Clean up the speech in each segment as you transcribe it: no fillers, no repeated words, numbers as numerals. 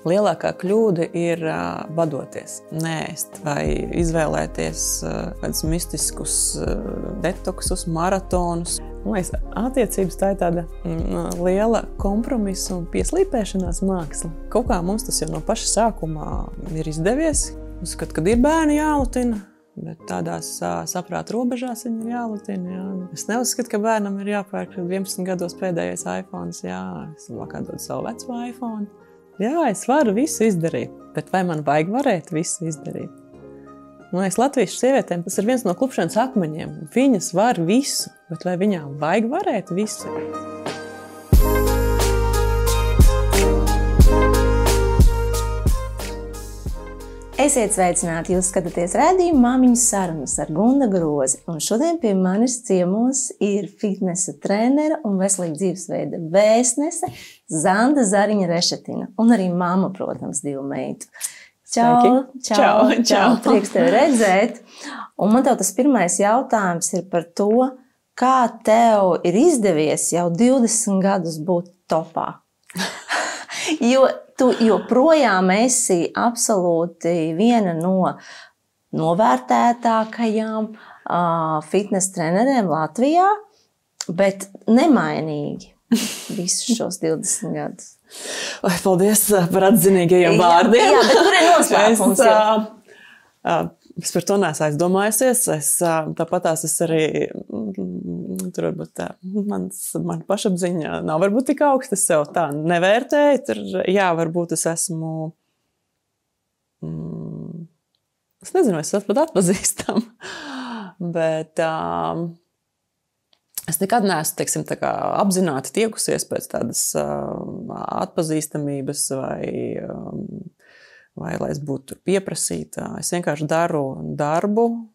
lielākā kļūda ir badoties, neēst vai izvēlēties kādus mistiskus detoksus, maratonus. Man liekas, attiecības tā ir tāda liela kompromisa un pieslīpēšanās māksla. Kaut kā mums tas jau no paša sākumā ir izdevies. Uzskat, kad ir bērni jālutina, bet tādās saprāta robežās viņi ir jālutina. Jā. Es neuzskatu, ka bērnam ir jāpērk 11 gados pēdējais iPhones. Jā, es labāk dod savu veco iPhone. Jā, es varu visu izdarīt, bet vai man vajag varēt visu izdarīt? Man liekas, latviešu sievietēm tas ir viens no klupšanas akmeņiem. Viņas var visu, bet vai viņām vajag varēt visu? Esiet sveicināti, jūs skatāties raidījumu Māmiņu sarunas ar Gundu Grozi. Un šodien pie manis ciemos ir fitnesa trenere un veselīga dzīvesveida vēstnese Zanda Zariņa Rešetina. Un arī mamma, protams, 2 meitu. Čau. Prieks tevi redzēt. Un man tev tas pirmais jautājums ir par to, kā tev ir izdevies jau 20 gadus būt topā. Jo tu joprojām esi absolūti viena no novērtētākajām fitnesa treneriem Latvijā, bet nemainīgi visus šos 20 gadus. Paldies par atzinīgajiem vārdiem. Jā, bet kur ir noslēpums? Es par to neesmu aizdomājusies. Tāpatās es arī, tur varbūt man pašapziņa nav varbūt tik augsta, es sev tā nevērtēju. Tur, jā, varbūt es esmu, es nezinu, es esmu pat atpazīstam, bet es nekad neesmu, teiksim, tā kā apzināti tiekusies pēc tādas atpazīstamības vai lai es būtu pieprasīta. Es vienkārši daru darbu,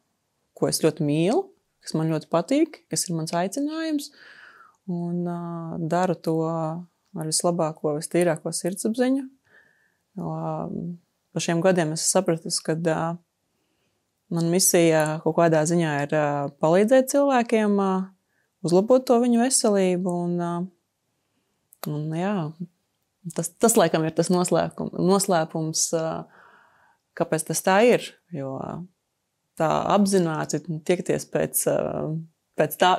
ko es ļoti mīlu, kas man ļoti patīk, kas ir mans aicinājums, un daru to ar vislabāko, vistīrāko sirdsapziņu. Pa šiem gadiem es sapratu, ka man misija kaut kādā ziņā ir palīdzēt cilvēkiem uzlabot to viņu veselību, un jā, Tas laikam ir tas noslēpums, kāpēc tas tā ir, jo tā apzināti tiekties pēc tā,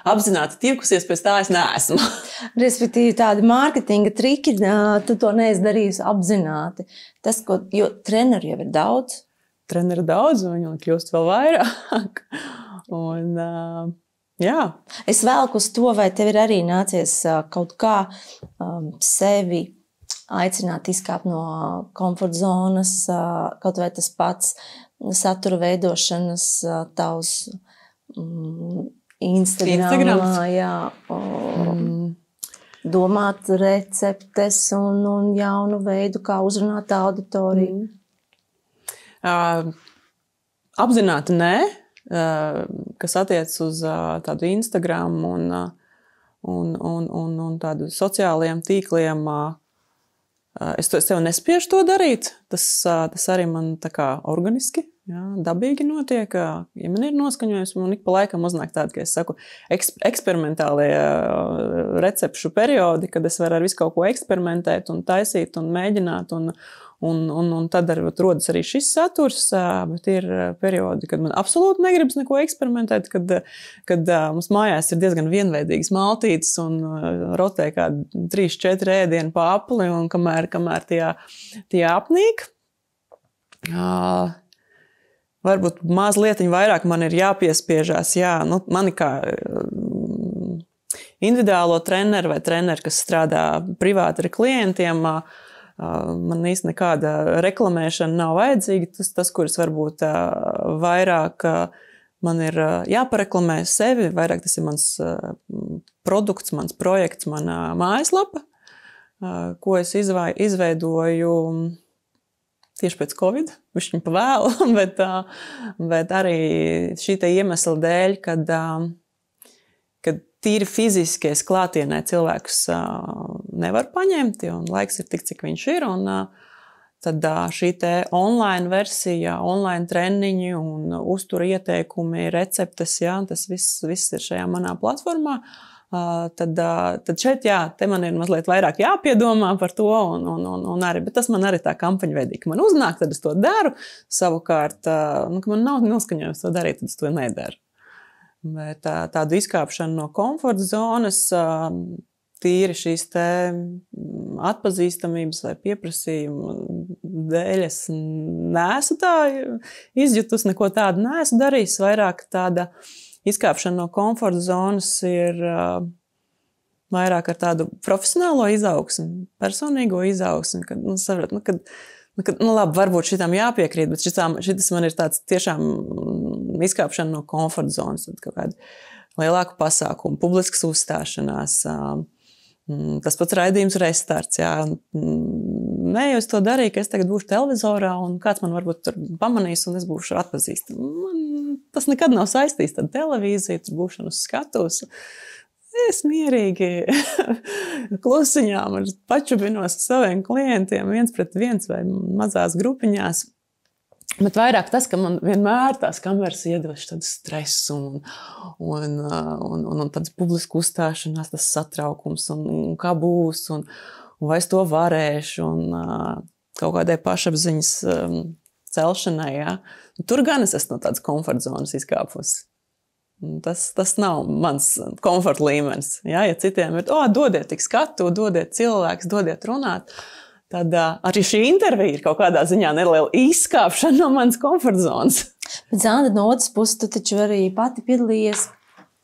apzināti tiekusies pēc tā es neesmu. Respektīvi tādi mārketinga triki, tu to neesi darījusi apzināti. Jo treneri jau ir daudz. Treneri daudz, un viņi kļūst vēl vairāk. Un, jā. Es velku uz to, vai tev ir arī nācies kaut kā sevi aicināt izkāpt no komforta zonas, kaut vai tas pats satura veidošanas tavs Instagramā, jā, domāt receptes un jaunu veidu, kā uzrunāt auditoriju. Apzināti nē. Kas attiec uz tādu Instagram un tādu sociālajiem tīkliem, es sev nespiešu to darīt. Tas arī man tā kā organiski, jā, dabīgi notiek. Ja man ir noskaņojums, man ik pa laikam uznāk tādi, ka es saku, eksperimentālie recepšu periodi, kad es varu ar visu kaut ko eksperimentēt un taisīt un mēģināt un tad rodas arī šis saturs, bet ir periodi, kad man absolūti negribas neko eksperimentēt, kad mums mājās ir diezgan vienveidīgas maltītes un rotē kādi 3-4 ēdienu pa apli, un kamēr tie apnīk. Varbūt mazliet vairāk man ir jāpiespiežās, mani kā individuālo treneru vai treneru, kas strādā privāti ar klientiem, man īsti nekāda reklamēšana nav vajadzīga. Tas kuras varbūt vairāk man ir jāpareklamē sevi, vairāk tas ir mans produkts, mans projekts, mana mājaslapa, ko es izveidoju tieši pēc Covid, višķiņ pa vēlu, bet arī šī te iemesla dēļ, kad tīri fiziskais klātienē cilvēkus nevar paņemt, jo laiks ir tik, cik viņš ir, un tad šī te online versija, online treniņi un uztura ieteikumi, receptes, jā, tas viss ir šajā manā platformā, tad šeit, jā, te man ir mazliet vairāk jāpiedomā par to, un arī, bet tas man arī tā kampaņa veidīja, ka man uznāk, tad es to daru, savukārt, ka man nav noskaņojums to darīt, tad es to nedaru. Bet tādu izkāpšanu no komforta zonas, tīri šīs te atpazīstamības vai pieprasījumu dēļ es neesmu tā izjutus, neko tādu neesmu darījis. Vairāk tāda izkāpšana no komforta zonas ir vairāk ar tādu profesionālo izaugsmi, personīgo izaugsmi, kad, saprot, kad labi, varbūt šitam jāpiekrīt, bet šitas man ir tāds tiešām izkāpšana no komforta zonas, tad kaut kāda lielāku pasākumu, publiskas uzstāšanās, tas pats raidījums restarts, jā. Nē, es to darīju, ka es tagad būšu televizorā un kāds man varbūt tur pamanīs un es būšu atpazīstama. Tas nekad nav saistīts ar televīziju, tur būšanu uz skatuves. Es mierīgi klusiņām pačubinos ar saviem klientiem, 1-1 vai mazās grupiņās. Bet vairāk tas, ka man vienmēr tās kameras iedoši tādu stresu un tādas publisku uzstāšanās, tas satraukums un kā būs un vai es to varēšu un kaut kādai pašapziņas celšanai, jā. Tur gan es esmu no tādas komforta zonas izkāpusi. Tas nav mans komforta līmenis, jā. Ja citiem ir, dodiet tik skatu, dodiet cilvēks, dodiet runāt, tad arī šī intervija ir kaut kādā ziņā neliela izkāpšana no manas komforta zonas. Bet, Zanda, no otras puses, tu taču arī pati piedalījies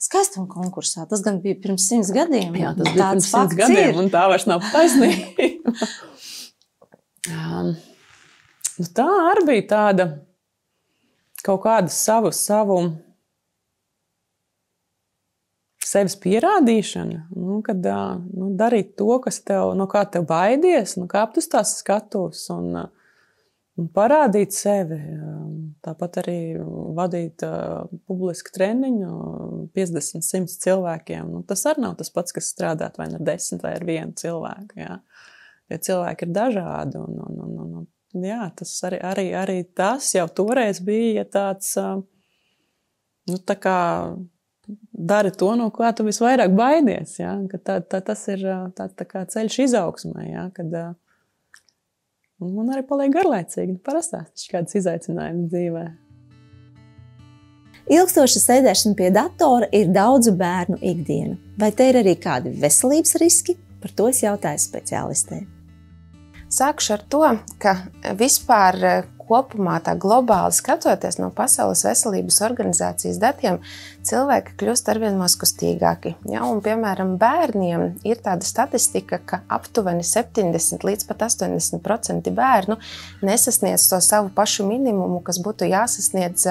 skaistuma konkursā. Tas gan bija pirms 100 gadiem. Jā, tas bija pirms 100 gadiem, un tā vairs nav taisnība. Tā arī bija tāda kaut kāda savu sevis pierādīšana, kad darīt to, kas no kā tev baidies, kāpt uz tās skatuves un parādīt sevi. Tāpat arī vadīt publisku treniņu 50-100 cilvēkiem. Tas arī nav tas pats, kas strādāt vai ar 10 vai ar 1 cilvēku. Jā. Tie cilvēki ir dažādi. Jā, tas arī tas jau toreiz bija tāds, tā kā dari to, no kā tu visvairāk baidies, ja? Tas ir tā kā ceļš izaugsmai, ja? Kad man arī paliek garlaicīgi, parastās kādas izaicinājumas dzīvē. Ilgstoša sēdēšana pie datora ir daudzu bērnu ikdiena. Vai te ir arī kādi veselības riski? Par to es jautāju speciālistē. Sākšu ar to, ka vispār kopumā tā globāli skatoties no Pasaules veselības organizācijas datiem, cilvēki kļūst arvien mazkustīgāki. Ja? Un, piemēram, bērniem ir tāda statistika, ka aptuveni 70 līdz pat 80% bērnu nesasniedz to savu pašu minimumu, kas būtu jāsasniedz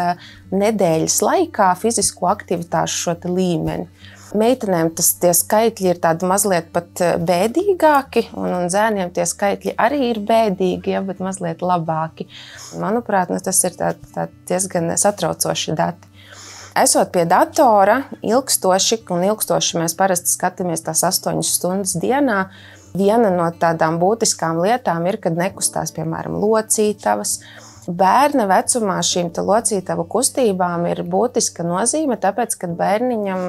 nedēļas laikā fizisko aktivitāšu šo līmeni. Meitenēm tie skaitļi ir tādi mazliet pat bēdīgāki, un zēniem tie skaitļi arī ir bēdīgi, ja, bet mazliet labāki. Manuprāt, tas ir diezgan satraucoši dati. Esot pie datora, ilgstoši mēs parasti skatāmies tās 8 stundas dienā. Viena no tādām būtiskām lietām ir, kad nekustās, piemēram, locītavas. Bērna vecumā šīm locītavu kustībām ir būtiska nozīme, tāpēc, ka bērniņam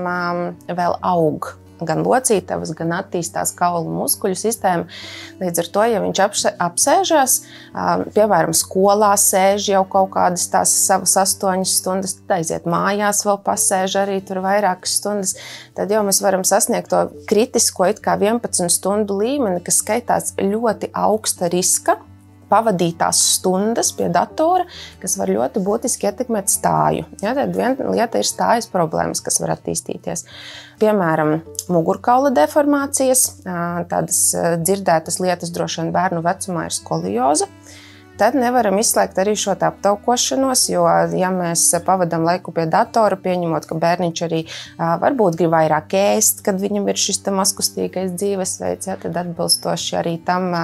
vēl aug gan locītavas, gan attīstās kaulu muskuļu sistēma. Līdz ar to, ja viņš apsēžās, piemēram, skolā sēž jau kaut kādas tās savas 8 stundas, tad aiziet mājās vēl pasēž arī tur vairākas stundas, tad jau mēs varam sasniegt to kritisko 11 stundu līmeni, kas skaitās ļoti augsta riska pavadītās stundas pie datora, kas var ļoti būtiski ietekmēt stāju. Ja, tad viena lieta ir stājas problēmas, kas var attīstīties. Piemēram, mugurkaula deformācijas, tādas dzirdētas lietas droši vien bērnu vecumā ir skolioza. Tad nevaram izslēgt arī šo aptaukošanos, jo, ja mēs pavadam laiku pie datora, pieņemot, ka bērniņš arī varbūt grib vairāk ēst, kad viņam ir šis mazkustīgais dzīvesveids, ja, tad atbilstoši arī tam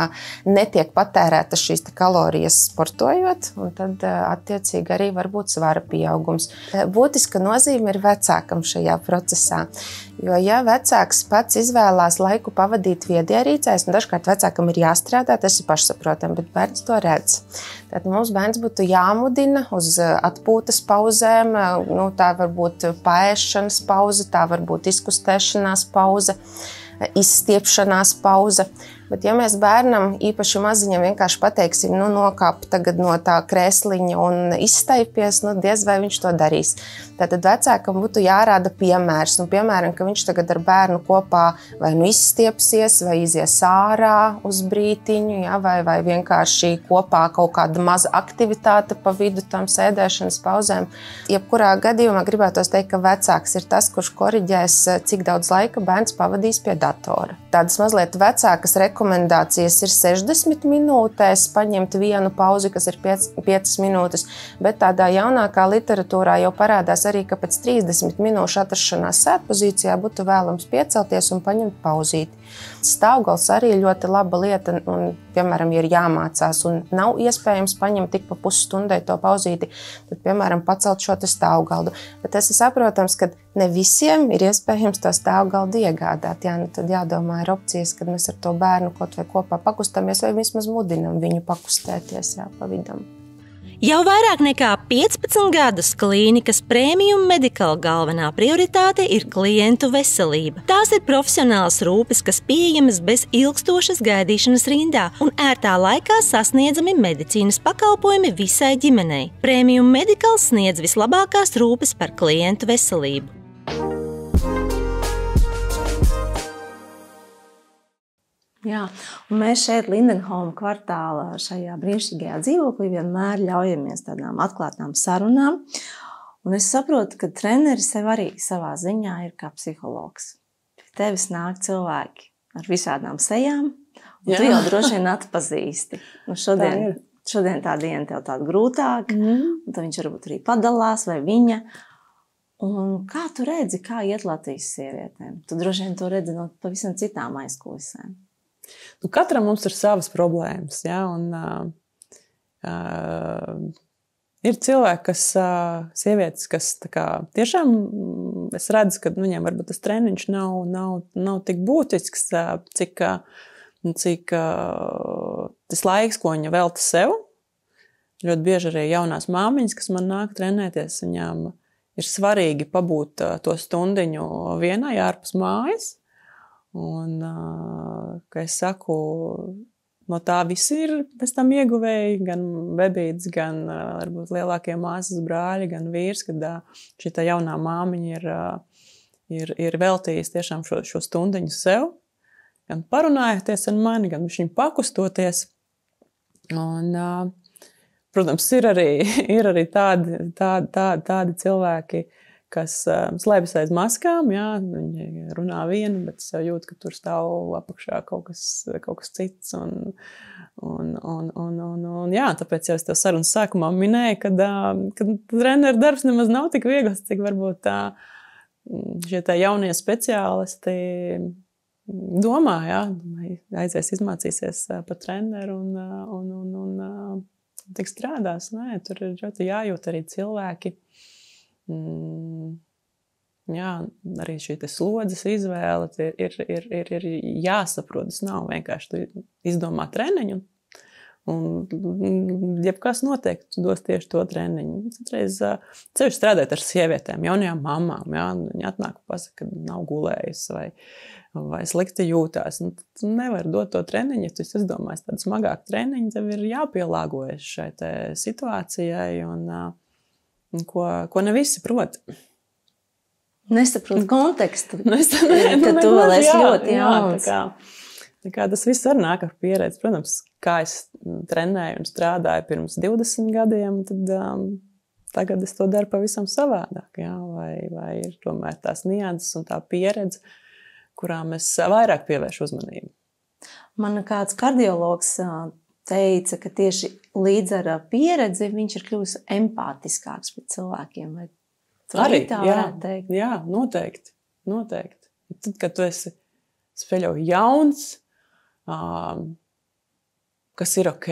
netiek patērētas šīs kalorijas sportojot, un tad attiecīgi arī var būt svara pieaugums. Būtiska nozīme ir vecākam šajā procesā. Jo, ja vecāks pats izvēlās laiku pavadīt viedierīcēs, un dažkārt vecākam ir jāstrādā, tas ir pašsaprotami, bet bērns to redz. atpūtas. Tad mums bērns būtu jāmudina uz atpūtas pauzēm. Tā var būt paēšanas pauze, tā var būt izkustēšanās pauze, izstiepšanās pauze. Bet ja mēs bērnam īpaši maziņam vienkārši pateiksim, nokāp tagad no tā krēsliņa un izstaipies, diez vai viņš to darīs. Tātad vecākam būtu jārāda piemērs. Piemēram, ka viņš tagad ar bērnu kopā vai izstiepsies, vai izies ārā uz brītiņu, vai vienkārši kopā kaut kāda maza aktivitāte pa vidu tam sēdēšanas pauzēm. Jebkurā gadījumā gribētos teikt, ka vecāks ir tas, kurš koriģēs, cik daudz laika bērns pavadīs pie datora. Tādas mazliet vecākas rekomendācijas ir 60 minūtēs, paņemt vienu pauzi, kas ir 5 minūtes, bet tādā jaunākā literatūrā jau parādās arī, ka pēc 30 minūšu atrašanās sēdpozīcijā būtu vēlams piecelties un paņemt pauzīti. Stāvgals arī ļoti laba lieta, un, piemēram, ja ir jāmācās un nav iespējams paņemt tik pa pusstundai to pauzīti, tad, piemēram, pacelt šo te stāvgaldu. Bet tas ir saprotams, ka ne visiem ir iespējams to stāvgaldu iegādāt. Tad jādomā ir opcijas, kad mēs ar to bērnu kaut vai kopā pakustamies vai vismaz mudinam viņu pakustēties pa vidam. Jau vairāk nekā 15 gadus klīnikas Premium Medical galvenā prioritāte ir klientu veselība. Tās ir profesionālas rūpes, kas pieejamas bez ilgstošas gaidīšanas rindā un ērtā laikā sasniedzami medicīnas pakalpojumi visai ģimenei. Premium Medical sniedz vislabākās rūpes par klientu veselību. Jā, un mēs šeit Lindenholma kvartālā šajā brīnišķīgajā dzīvoklī vienmēr ļaujamies tādām atklātām sarunām. Un es saprotu, ka treneris sev arī savā ziņā ir kā psihologs. Pie tevis nāk cilvēki ar visādām sejām, un tu jau droši vien atpazīsti. Un šodien tā diena tev tāda grūtāka, un tad viņš varbūt arī padalās vai viņa. Un kā tu redzi, kā iet Latvijas sievietēm? Tu droši vien to redzi no pavisam citām aizkulisēm. Katram mums ir savas problēmas, un ir cilvēki, sievietes, kas tiešām es redzu, ka viņiem varbūt tas treniņš nav tik būtisks, cik tas laiks, ko viņa velta sev. Ļoti bieži arī jaunās māmiņas, kas man nāk trenēties, viņām ir svarīgi pabūt to stundiņu vienai ārpus mājas. Un, kā es saku, no tā visi ir pēc tam ieguvēji, gan bebītes, gan varbūt lielākie māsas brāļi, gan vīrs, kad šī tā jaunā māmiņa ir veltījusi tiešām šo stundiņu sev, gan parunājoties ar mani, gan viņu pakustoties. Un, protams, ir arī tādi cilvēki, kas slēpjas aiz maskām, viņi runā vienu, bet es jau jūtu, ka tur stāv apakšā kaut kas cits. Tāpēc jau es tev sarunas sākumā minēju, ka treneru darbs nemaz nav tik viegls, cik varbūt šie tā jaunie speciālisti domā, aizies izmācīsies par treneru un tik strādās. Nē, tur ir ļoti jājūt arī cilvēki. Arī šī slodzes izvēle ir jāsaprot. Tas nav vienkārši izdomāt treniņu, un jebkas noteikti dos tieši to treniņu. Citreiz ceļš strādāt ar sievietēm, jaunajām mamām, viņi atnāk un pasaka, ka nav gulējusi vai slikti jūtās. Tu nevari dot to treniņu, ja tu esi izdomājis tādu smagāku treniņu, tev ir jāpielāgojas šai situācijai un ko ne visi prot. Nesaprot kontekstu, ka tu vēl esi ļoti jauns. Tā kā tas viss arī nāk ar pieredzi. Protams, kā es trenēju un strādāju pirms 20 gadiem, tad tagad es to daru pavisam savādāk. Vai ir tomēr tās nianses un tā pieredze, kurām es vairāk pievēršu uzmanību. Man kāds kardiologs teica, ka tieši līdz ar pieredzi viņš ir kļuvis empātiskāks pret cilvēkiem. Vai arī tā varētu teikt? Jā, noteikti. Tad, kad tu esi spēļauj jauns, kas ir ok,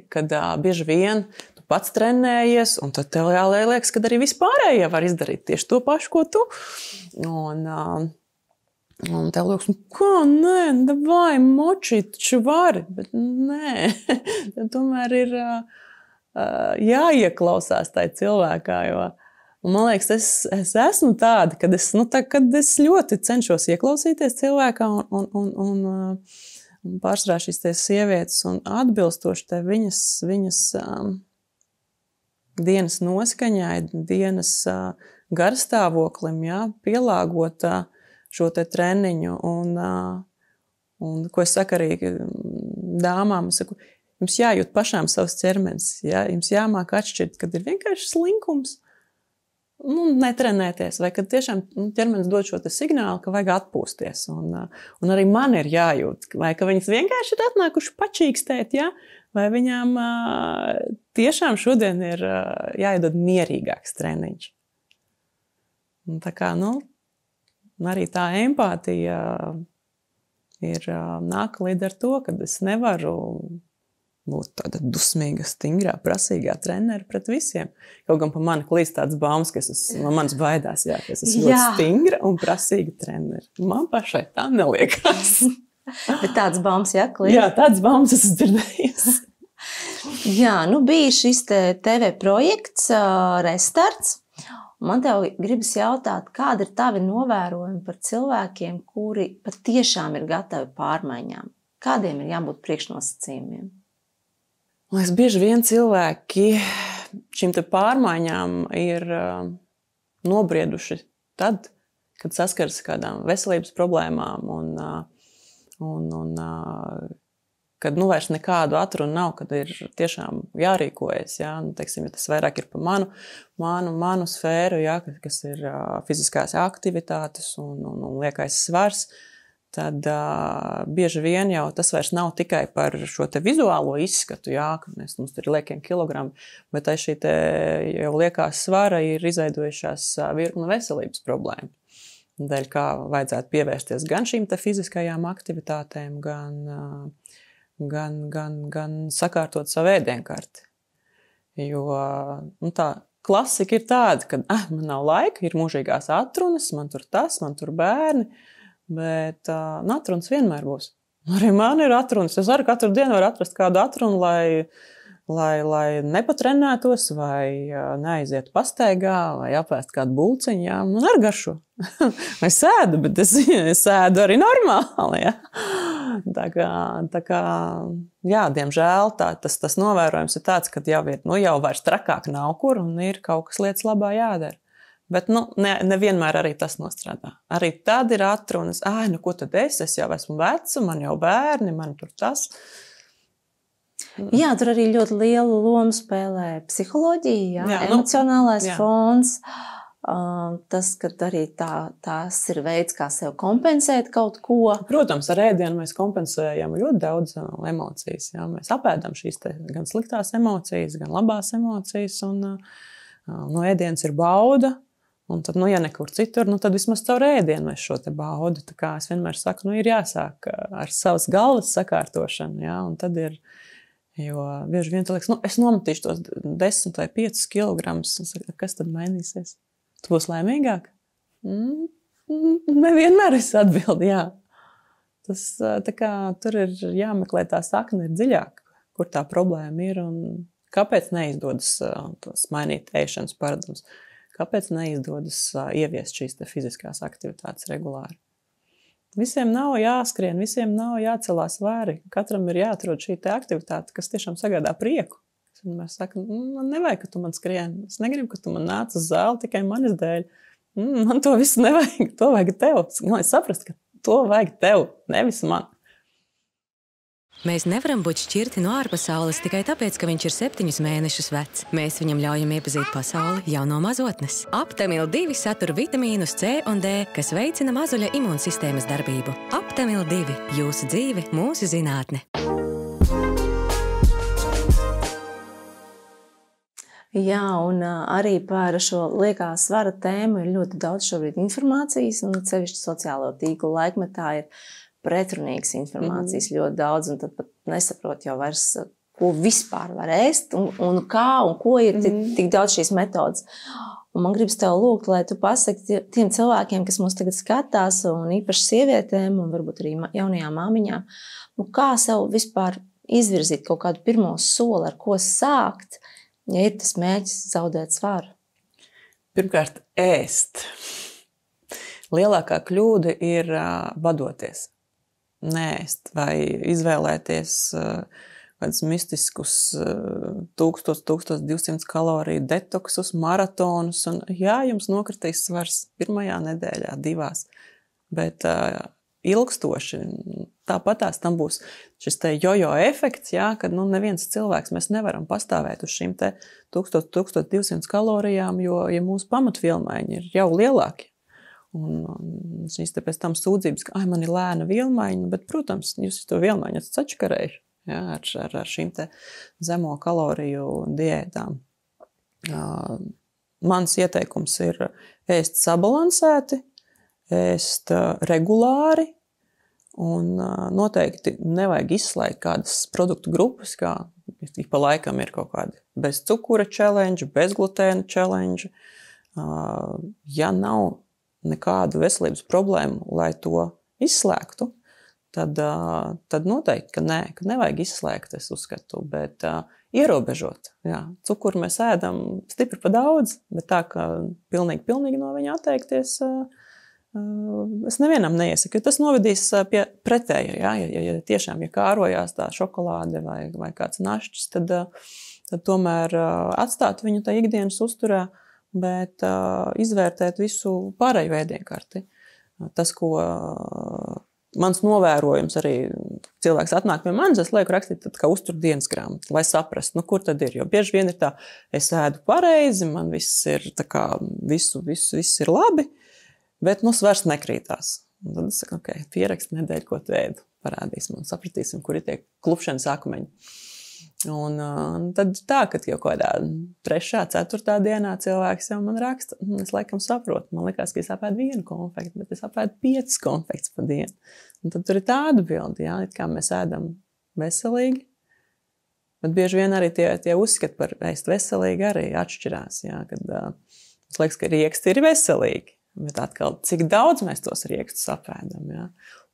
kad bieži vien tu pats trenējies, un tad tev liekas, ka arī vispārējie var izdarīt tieši to pašu, ko tu. Un Un tev liekas, kā nē, davai, močīt, taču vari, bet nē, tomēr ir jāieklausās tai cilvēkā, jo man liekas, es esmu tāda, kad es ļoti cenšos ieklausīties cilvēkā un pārsvarā šīs tie sievietes un atbilstoši te viņas dienas noskaņai, dienas garstāvoklim, pielāgot šo te treniņu. Un ko es saku arī dāmām, es saku, jums jājūt pašām savs ķermenis, jums jāmāk atšķirt, kad ir vienkārši slinkums, netrenēties, vai kad tiešām ķermenis dod šo te signālu, ka vajag atpūsties. Un arī man ir jājūt, vai ka viņas vienkārši ir atnākuši pačīkstēt, vai viņām tiešām šodien ir jāiedod mierīgāks treniņš. Un tā kā, arī tā empātija ir nāk līdz ar to, ka es nevaru būt tāda dusmīga, stingrā, prasīgā trenera pret visiem. Kaut gan pa mani klīst tāds baumas, ka no manis baidās, ka es esmu ļoti stingra un prasīga trenera. Man pašai tā neliekas. Bet tāds baumas, klīst? Jā, tāds baumas esmu dzirdējusi. Jā, bija šis TV projekts Restarts. Man tev gribas jautāt, kāda ir tavi novērojumi par cilvēkiem, kuri patiešām ir gatavi pārmaiņām? Kādiem ir jābūt priekšnosacījumiem? Bieži vien cilvēki šīm te pārmaiņām ir nobrieduši tad, kad saskaras kādām veselības problēmām un kad vairs nekādu atrunu nav, kad ir tiešām jārīkojas. Teiksim, ja tas vairāk ir pa manu sfēru, kas ir fiziskās aktivitātes un liekais svars, tad bieži vien jau tas vairs nav tikai par šo te vizuālo izskatu, ka mums ir liekiem kilogrami, bet šī te jau liekās svara ir izveidojušās virkne veselības problēmu. Dēļ kā vajadzētu pievērsties gan šīm te fiziskajām aktivitātēm, gan sakārtot savu ēdienkarti. Jo tā klasika ir tāda, ka man nav laika, ir mūžīgās atrunas, man tur tas, man tur bērni, bet atrunas vienmēr būs. Arī man ir atrunas. Es arī katru dienu varu atrast kādu atrunu, lai nepatrenētos, vai neaizietu pastaigā, vai apēst kādu bulciņu. Man arī garšo. Es sēdu, bet es sēdu arī normāli. Tā kā, diemžēl tas novērojums ir tāds, ka jau vairs trakāk nav kur un ir kaut kas lietas labā jādara. Bet nevienmēr arī tas nostrādā. Arī tad ir atrunas, ko tad es jau esmu veca, man jau bērni, man tur tas. Jā, tur arī ļoti lielu lomu spēlē psiholoģija, emocionālais fons. Tas, ka arī tās ir veids, kā sev kompensēt kaut ko. Protams, ar ēdienu mēs kompensējam ļoti daudz emocijas. Mēs apēdam šīs gan sliktās emocijas, gan labās emocijas, un ēdiens ir bauda. Un tad, ja nekur citur, tad vismaz caur ēdienu mēs šo te baudu. Tā kā es vienmēr saku, ir jāsāk ar savas galvas sakārtošanu, un tad ir, jo bieži vien liekas, es nometīšu tos 10 vai 5 kilogramus, kas tad mainīsies? Tu būsi laimīgāk? Nevienmēr es atbildu, Tas, tā kā, tur ir jāmeklē tā sakne ir dziļāk, kur tā problēma ir un kāpēc neizdodas tos mainīt ēšanas paradumus. Kāpēc neizdodas ieviest šīs te fiziskās aktivitātes regulāri? Visiem nav jāskrien, visiem nav jācelās vēri. Katram ir jāatrod šī te aktivitāte, kas tiešām sagādā prieku. Es vienmēr saku, man nevajag, ka tu man skrien. Es negribu, ka tu man nāc uz zāli tikai manis dēļ. Man to visu nevajag, to vajag tev. Es saprastu, ka to vajag tev, nevis man. Mēs nevaram būt šķirti no ārpasaules tikai tāpēc, ka viņš ir 7 mēnešus vecs. Mēs viņam ļaujam iepazīt pasauli jau no mazotnes. Aptamil 2 satur vitamīnus C un D, kas veicina mazuļa imūnsistēmas darbību. Aptamil 2. Jūsu dzīve, mūsu zinātne. Jā, un arī par šo liekā svara tēmu ir ļoti daudz šobrīd informācijas, un sevišķi sociālo tīklu laikmetā ir pretrunīgas informācijas ļoti daudz, un tad pat nesaprot jau vairs, ko vispār var ēst, un kā, un ko ir tik daudz šīs metodas. Un man gribas tev lūgt, lai tu pasaki tiem cilvēkiem, kas mūs tagad skatās, un īpaši sievietēm, un varbūt arī jaunajām māmiņām, kā sev vispār izvirzīt kaut kādu pirmo soli, ar ko sākt, ja ir tas mērķis zaudēt svaru? Pirmkārt, ēst. Lielākā kļūda ir badoties. Neēst vai izvēlēties kādus mistiskus 1200 kaloriju detoksus, maratonus. Un, jā, jums nokritīs svars pirmajā nedēļā, 2. Bet ilgstoši tāpatās tam būs šis te jojo efekts, jā, kad neviens cilvēks, mēs nevaram pastāvēt uz šīm te 1200 kalorijām, jo ja mūsu pamatvielmaiņi ir jau lielāki. Un šīs te pēc tam sūdzības, ka man ir lēna vielmaiņa, bet, protams, jūs to vielmaiņu esat sačakarējuši. Ja, ar šīm te zemo kaloriju diētām. Mans ieteikums ir ēst sabalansēti, ēst regulāri un noteikti nevajag izslēgt kādas produktu grupas, kā ik pa laikam ir kaut kādi bez cukura challenge, bez glutēna challenge. Ja nav nekādu veselības problēmu, lai to izslēgtu, tad noteikti, ka nevajag izslēgt, es uzskatu, bet ierobežot. Jā, cukuru mēs ēdam stipri pa daudz, bet tā, ka pilnīgi no viņa atteikties, es nevienam neiesaku, jo tas novedīs pie pretēja. Jā, ja tiešām, ja kārojās tā šokolāde vai kāds našķis, tad tomēr atstāt viņu tā ikdienas uzturā, bet izvērtēt visu pārējo ēdienkarti. Tas, ko mans novērojums arī cilvēks atnāk pie manis, es lieku rakstīt kā uztur dienas grāmatu, lai saprastu, kur tad ir. Jo bieži vien ir tā, es ēdu pareizi, man viss ir tā kā, viss ir labi, bet svars nekrītās. Un tad es saku, pierakst nedēļu, ko tu ēdu, parādīsim un sapratīsim, kur ir tie klupšanas sākumeņi. Un tad tā, kad jau kādā 3., 4. dienā cilvēks jau man raksta, es laikam saprotu, man likās, ka es apēdu 1 konfekti, bet es apēdu 5 konfekts pa dienu. Un tad tur ir tāda bilde, jā, kā mēs ēdam veselīgi, bet bieži vien arī tie uzskati par ēst veselīgi arī atšķirās, jā, kad es liekas, ka rieksti ir veselīgi, bet atkal, cik daudz mēs tos riekstus apēdam, jā.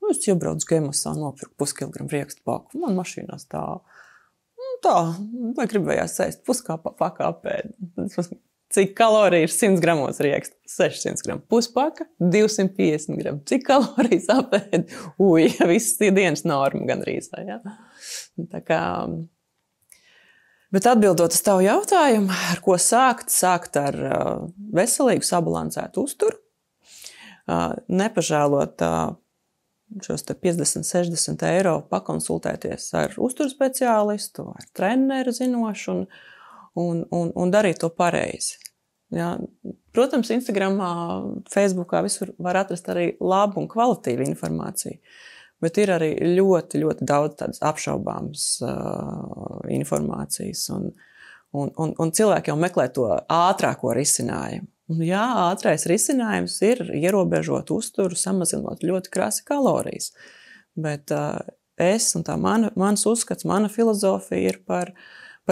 Es iebraucu Gemosā, nopirku 0,5 kilogramu riekstu paku, man mašīnā stāv. Tā, vai gribējās ēst puskapēd. Cik kaloriju ir 100 gramos riekstu? 600 gramu. Puspaka, 250 gramu. Cik kalorijas apēd? Viss ir dienas norma gandrīz. Ja? Tā kā... Bet atbildot uz tavu jautājumu, ar ko sākt? Sākt ar veselīgu, sabalansētu uzturu. Nepažēlot šos 50-60 eiro pakonsultēties ar uzturspeciālistu, ar treneru zinošu un darīt to pareizi. Ja, protams, Instagramā, Facebookā visur var atrast arī labu un kvalitīvu informāciju, bet ir arī ļoti, ļoti daudz tādas apšaubāmas informācijas un cilvēki jau meklē to ātrāko risinājumu. Un jā, ātrais risinājums ir ierobežot uzturu, samazinot ļoti krasi kalorijas. Bet es un tā mans uzskats, mana filozofija ir par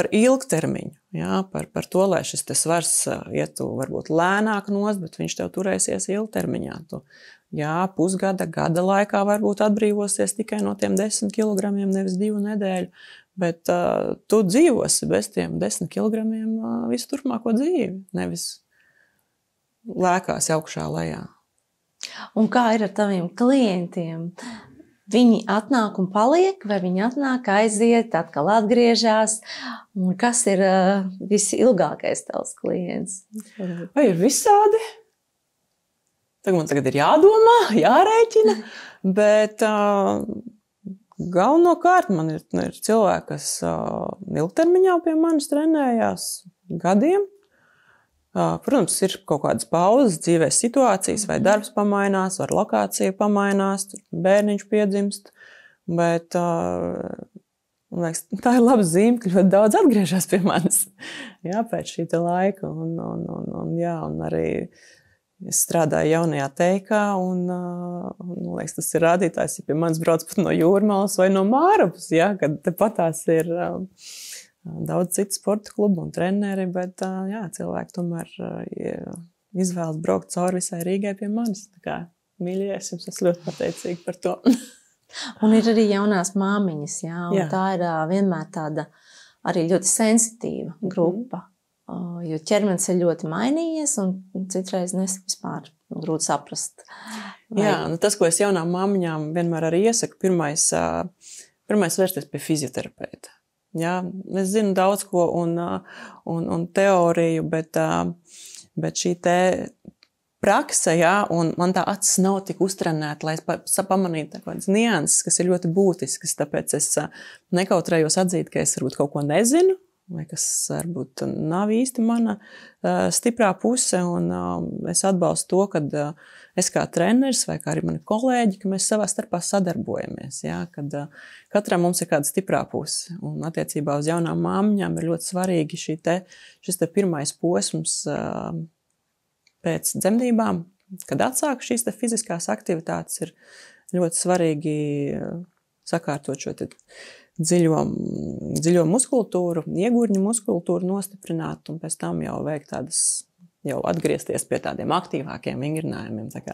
ilgtermiņu. Jā, par to, lai šis te svars ietu varbūt lēnāk nost, bet viņš tev turēsies ilgtermiņā. Tu, pusgada, gada laikā varbūt atbrīvosies tikai no tiem 10 kilogramiem, nevis 2 nedēļu. Bet tu dzīvosi bez tiem 10 kilogramiem visu turpmāko dzīvi, nevis lēkās augšā lejā. Un kā ir ar taviem klientiem? Viņi atnāk un paliek, vai viņi atnāk, aiziet, atkal atgriežas? Un kas ir visilgākais tavs klients? Vai ir visādi? Man tagad ir jādomā, jārēķina, bet galvenokārt man ir cilvēki, kas ilgtermiņā pie manis trenējās gadiem. Protams, ir kaut kādas pauzes, dzīves situācijas, vai darbs pamainās, vai lokācija pamainās, bērniņš piedzimst, bet liekas, tā ir laba zīme, ka ļoti daudz atgriežas pie manis pēc šī laika. Un arī es strādāju jaunajā teikā, un liekas, tas ir rādītājs, ja pie manis brauc pat no Jūrmalas vai no Mārupes, kad tepatās ir daudz citu sporta klubu un treneri, bet jā, cilvēki tomēr izvēlas braukt cauri visai Rīgai pie manis. Tā kā mīļies, jums esmu ļoti pateicīga par to. Un ir arī jaunās māmiņas, jā, un tā ir vienmēr tāda arī ļoti sensitīva grupa, jo ķermenis ir ļoti mainījies un citreiz vispār grūti saprast. Jā, tas, ko es jaunām māmiņām vienmēr arī iesaku, pirmais vērsties pie fizioterapeita. Jā, es zinu daudz ko un teoriju, bet šī te prakse, jā, un man tā acis nav tik uztrenēta, lai es pamanītu kādas nianses, kas ir ļoti būtiskas, tāpēc es nekautrējos atzīt, ka es varbūt kaut ko nezinu, vai kas varbūt nav īsti mana stiprā puse, un es atbalstu to, kad es kā treneris vai kā arī mani kolēģi, ka mēs savā starpā sadarbojamies, jā, kad katram mums ir kāda stiprā puse, un attiecībā uz jaunām māmiņām ir ļoti svarīgi šis te pirmais posms pēc dzemdībām, kad atsāk šīs fiziskās aktivitātes, ir ļoti svarīgi sakārtot šo dziļo muskultūru, iegurņu muskultūru nostiprināt un pēc tam jau veikt jau atgriezties pie tādiem aktīvākiem vingrinājumiem. Tā kā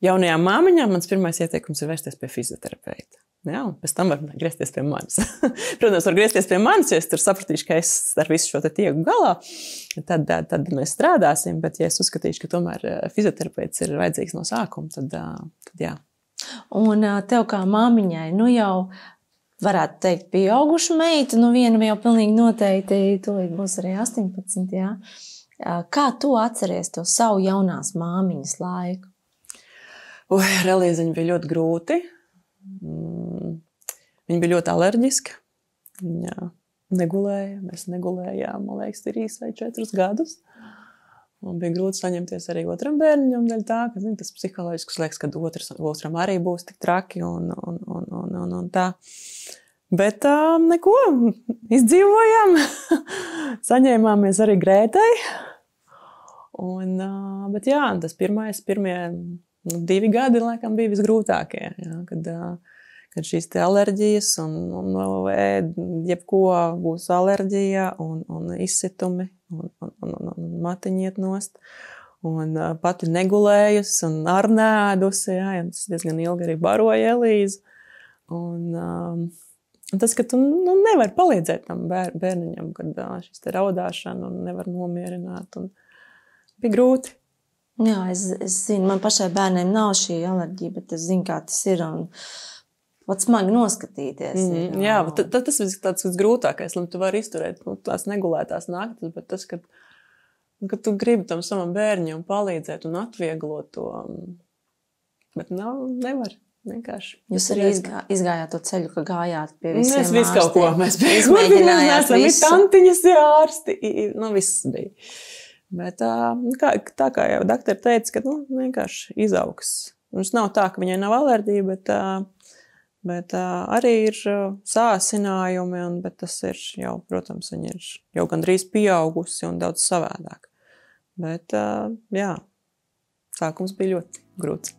jaunajām māmiņām mans pirmais ieteikums ir vērsties pie fizioterapeita. Jā, un pēc tam var griezties pie manis. Protams, var griezties pie manis, ja es tur sapratīšu, ka es ar visu šo te tieku galā, tad mēs strādāsim, bet ja es uzskatīšu, ka tomēr fizioterapeits ir vajadzīgs no sākuma, tad jā. Un tev kā māmiņai, jau varētu teikt pieaugušu meitu, viena jau pilnīgi noteikti, tūlīt būs arī 18, jā. Kā tu atceries to savu jaunās māmiņas laiku? Relīziņa bija ļoti grūti. Viņa bija ļoti alerģiska. Viņa negulēja. Mēs negulējām, man liekas, 3 vai 4 gadus. Man bija grūti saņemties arī otram bērniņam dēļ tā, ka tas psiholoģisks liekas, ka otram arī būs tik traki un tā. Bet neko, izdzīvojām. Saņēmāmies arī Grētai. Bet jā, tas pirmie 2 gadi, laikam, bija visgrūtākie, jā, kad šīs te alerģijas un jebko būs alerģija un izsitumi un matiņi iet nost. Un pati negulējas un arnēdusi, jā, ja tas diezgan ilgi arī baroja Elīzu. Un tas, ka tu nevari palīdzēt tam bērniņam, kad šis te raudāšana un nevar nomierināt. Un bija grūti. Jā, es zinu, man pašai bērniem nav šī alerģija, bet es zinu, kā tas ir un pat smagi noskatīties. Jā, bet tas ir tāds grūtākais, lai tu vari izturēt tās negulētās naktas, bet tas, kad tu gribi tam savam bērņam palīdzēt un atvieglot to, bet nevar. Vienkārši. Jūs arī izgājāt to ceļu, ka gājāt pie visiem ārstiem. Mēs visu kaut ko, mēs mēģinājām visu. Tantiņas ārsti, viss bija. Bet tā kā jau doktori teica, ka vienkārši izaugs. Mums nav tā, ka viņai nav alerģija, bet arī ir sāsinājumi, bet tas ir jau, protams, viņa ir jau gandrīz pieaugusi un daudz savādāk. Bet jā, sākums bija ļoti grūts.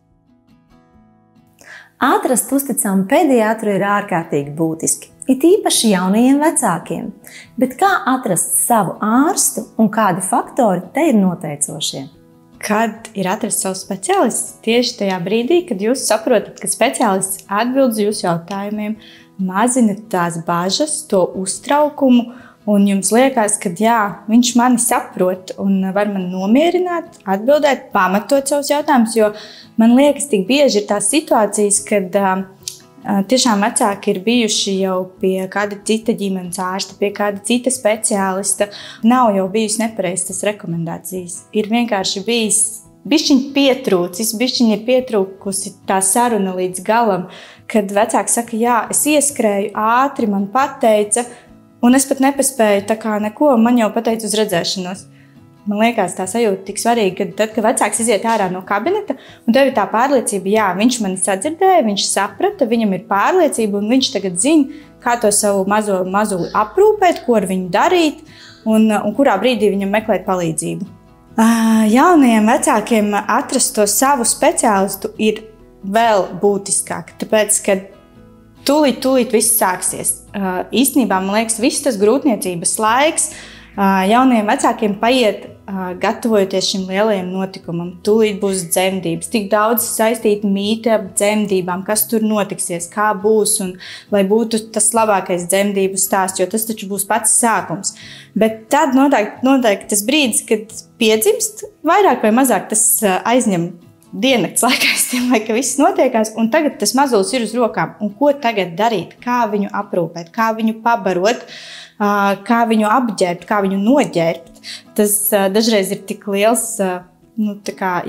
Atrast uzticamu pediatru ir ārkārtīgi būtiski, it īpaši jaunajiem vecākiem. Bet kā atrast savu ārstu un kādi faktori te ir noteicošie? Kad ir atrast savu speciālistu, tieši tajā brīdī, kad jūs saprotat, ka speciālists atbild uz jūsu jautājumiem, mazina tās bažas, to uztraukumu, un jums liekas, ka jā, viņš mani saprot un var mani nomierināt, atbildēt, pamatot savus jautājumus, jo man liekas, tik bieži ir tās situācijas, kad tiešām vecāki ir bijuši jau pie kāda cita ģimenes ārsta, pie kāda cita speciālista. Nav jau bijusi nepareizas tas rekomendācijas. Ir vienkārši bijis bišķiņ pietrūcis, bišķiņ ir pietrūkusi tā saruna līdz galam, kad vecāki saka, jā, es ieskrēju ātri, man pateica, un es pat nepaspēju tā kā neko, man jau pateica uz redzēšanos. Man liekas, tā sajūta tik svarīga, ka tad, kad vecāks iziet ārā no kabineta, un tev ir tā pārliecība, jā, viņš mani sadzirdēja, viņš saprata, viņam ir pārliecība, un viņš tagad zina, kā to savu mazo aprūpēt, ko ar viņu darīt, un kurā brīdī viņam meklēt palīdzību. Jaunajiem vecākiem atrast to savu speciālistu ir vēl būtiskāk, tāpēc, ka tūlīt viss sāksies. Īstenībā, man liekas, viss tas grūtniecības laiks jauniem vecākiem paiet, gatavojoties šim lielajam notikumam. Tūlīt būs dzemdības, tik daudz saistīti mīti ap dzemdībām, kas tur notiksies, kā būs, un lai būtu tas labākais dzemdību stāsts, jo tas taču būs pats sākums. Bet tad noteikti tas brīdis, kad piedzimst, vairāk vai mazāk tas aizņem diennakts laikā, es domāju, ka viss notiekās, un tagad tas mazulis ir uz rokām. Un ko tagad darīt? Kā viņu aprūpēt, kā viņu pabarot, kā viņu apģērbt, kā viņu noģērbt. Tas dažreiz ir tik liels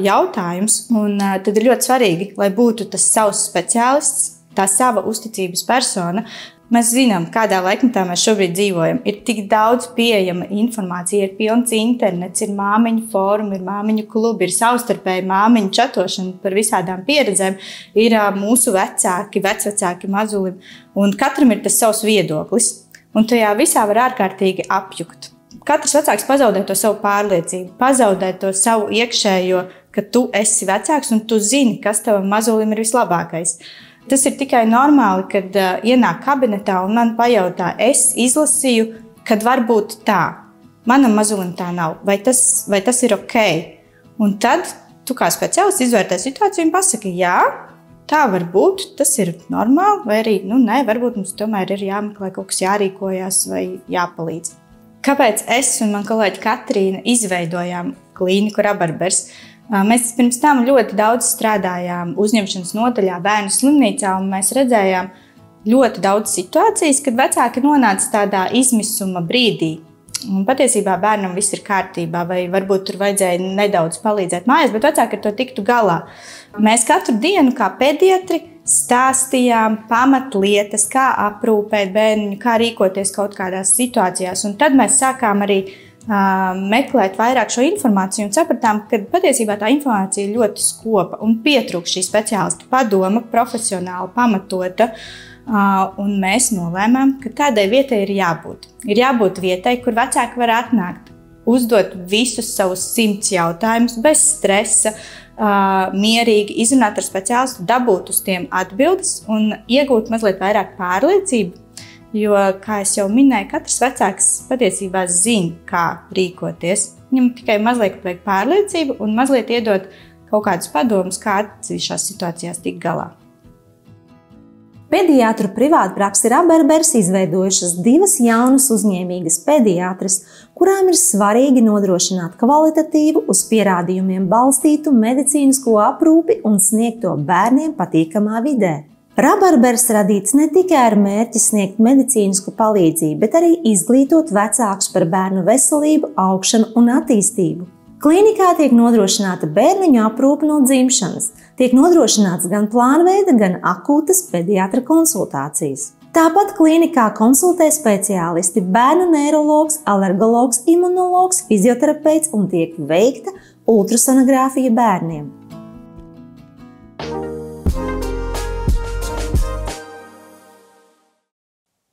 jautājums, un tad ir ļoti svarīgi, lai būtu tas savs speciālists, tā sava uzticības persona. Mēs zinām, kādā laikmetā mēs šobrīd dzīvojam. Ir tik daudz pieejama informācija, ir pilns internets, ir māmiņu fórumi, ir māmiņu klubi, ir savstarpēji māmiņu čatošana par visādām pieredzēm, ir mūsu vecvecāki mazulim, un katram ir tas savs viedoklis. Un tajā visā var ārkārtīgi apjukt. Katrs vecāks pazaudē to savu pārliecību, pazaudē to savu iekšējo, ka tu esi vecāks un tu zini, kas tavam mazulim ir vislabākais. Tas ir tikai normāli, kad ienāk kabinetā un man pajautā, es izlasīju, kad var būt tā. Manam mazulim tā nav. Vai tas ir ok? Un tad tu kā speciālists izvērtē situāciju un pasaki, jā, tā var būt, tas ir normāli, vai arī, nē, varbūt mums tomēr ir jāmeklē kaut kas jārīkojās vai jāpalīdz. Kāpēc es un man kolēģi Katrīna izveidojām klīniku Rabarbers? Mēs pirms tam ļoti daudz strādājām uzņemšanas nodaļā bērnu slimnīcā, un mēs redzējām ļoti daudz situācijas, kad vecāki nonāca tādā izmisuma brīdī. Un patiesībā bērnam viss ir kārtībā, vai varbūt tur vajadzēja nedaudz palīdzēt mājās, bet vecāki ar to tiktu galā. Mēs katru dienu kā pediatri stāstījām pamatlietas, kā aprūpēt bērniņu, kā rīkoties kaut kādās situācijās. Un tad mēs sākām arī meklēt vairāk šo informāciju un sapratām, ka patiesībā tā informācija ir ļoti skopa un pietrūkst šī speciālista padoma, profesionāli pamatota. Un mēs nolēmām, ka tādai vietai ir jābūt. Ir jābūt vietai, kur vecāki var atnākt, uzdot visus savus 100 jautājumus bez stresa, mierīgi izrunāt ar speciālistu, dabūt uz tiem atbildes un iegūt mazliet vairāk pārliecību. Jo, kā es jau minēju, katrs vecāks patiesībā zina, kā rīkoties. Viņam tikai mazliet vajag pārliecību un mazliet iedot kaut kādus padomus, kā atsevišķās situācijās tikt galā. Pediatru privātpraksi Rabarbers izveidojušas 2 jaunas uzņēmīgas pediatres, kurām ir svarīgi nodrošināt kvalitatīvu, uz pierādījumiem balstītu medicīnisko aprūpi un sniegt to bērniem patīkamā vidē. Rabarbers radīts ne tikai ar mērķi sniegt medicīnisku palīdzību, bet arī izglītot vecākus par bērnu veselību, augšanu un attīstību. Klīnikā tiek nodrošināta bērniņu aprūpe no dzimšanas, tiek nodrošināts gan plānveida, gan akūtas pediatra konsultācijas. Tāpat klīnikā konsultē speciālisti bērnu neirologs, alergologs, imunologs, fizioterapeits un tiek veikta ultrasonogrāfija bērniem.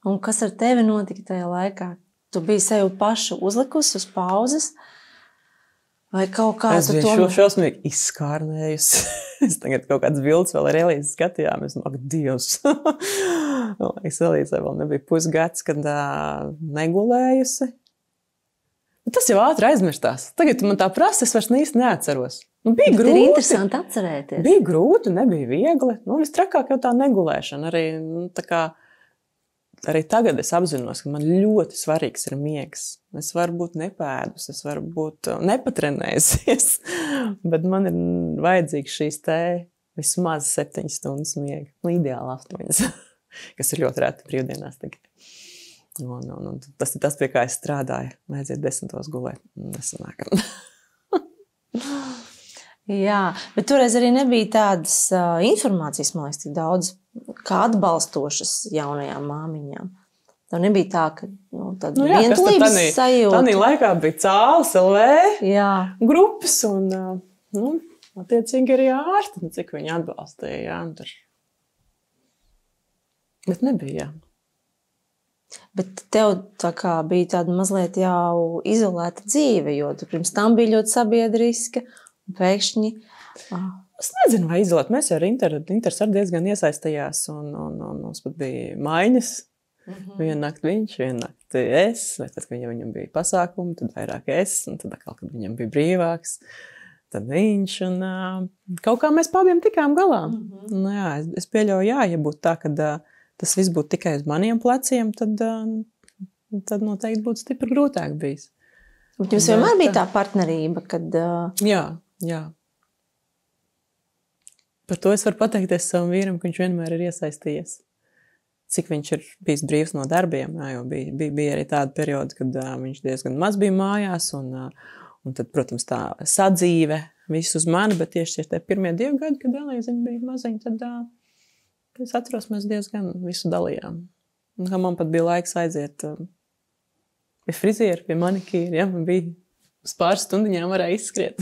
Un kas ar tevi notika tajā laikā? Tu biji sevi pašu uzlikusi uz pauzes? Vai kaut kā es biju šausmīgi izskārnējusi. Es tagad kaut kāds bildes vēl ar Elīzi skatījāmies. Ak, Dievs! Es Elīzai vēl nebija pusgads, kad negulējusi. Bet tas jau ātri aizmirstās. Tagad man tā prasa, es vairs īsti neatceros. Bija grūti. Ir interesanti atcerēties. Bija grūti, nebija viegli. Vistrakāk jau tā negulēšana. Arī tagad es apzinos, ka man ļoti svarīgs ir miegs. Es varu būt nepēdus, es varu būt nepatrenējusies, bet man ir vajadzīgs šīs vismaz 7 stundas miega. Ideāli 8, kas ir ļoti reti brīvdienās tikai. Un tas ir tas, pie kā es strādāju. Aiziet 10 gulēt. Nesanāk. Jā, bet toreiz arī nebija tādas informācijas, man liekas, tik daudz, kā atbalstošas jaunajām māmiņām. Tev nebija tā, ka tāda vientulības sajūta. Tanī laikā bija Cāles LV grupas un, attiecīgi arī ārsti, cik viņi atbalstīja. Bet nebija, jā. Bet tev tā kā bija tāda mazliet jau izolēta dzīve, jo tu pirms tam bija ļoti sabiedriska. Pēkšņi Es nezinu, vai izolēt. Mēs jau ar Inters arī diezgan iesaistījās, un mums pat bija maiņas. Vienu nakti viņš, vienu nakti es, vai tad, kad viņam bija pasākumi, tad vairāk es, un tad atkal, kad viņam bija brīvāks, tad viņš, un kaut kā mēs pabiem tikām galā. Nu, jā, es pieļauju, ja būtu tā, ka tas viss būtu tikai uz maniem pleciem, tad noteikti būtu stipri grūtāk bijis. Bet jums vienmēr bija tā partnerība, kad... Jā. Par to es varu pateikties savam vīram, ka viņš vienmēr ir iesaistījies. Cik viņš ir bijis brīvs no darbiem, jo bija arī tāda perioda, kad viņš diezgan maz bija mājās, un tad, protams, tā sadzīve visu uz mani, bet tieši tie pirmie 2 gadi, kad Elīziņa bija maziņa, tad es atceros, mēs diezgan visu dalījām. Un kā man pat bija laiks aiziet pie friziera, pie manikīra, man bija uz pāris stundiņām varēja izskriet.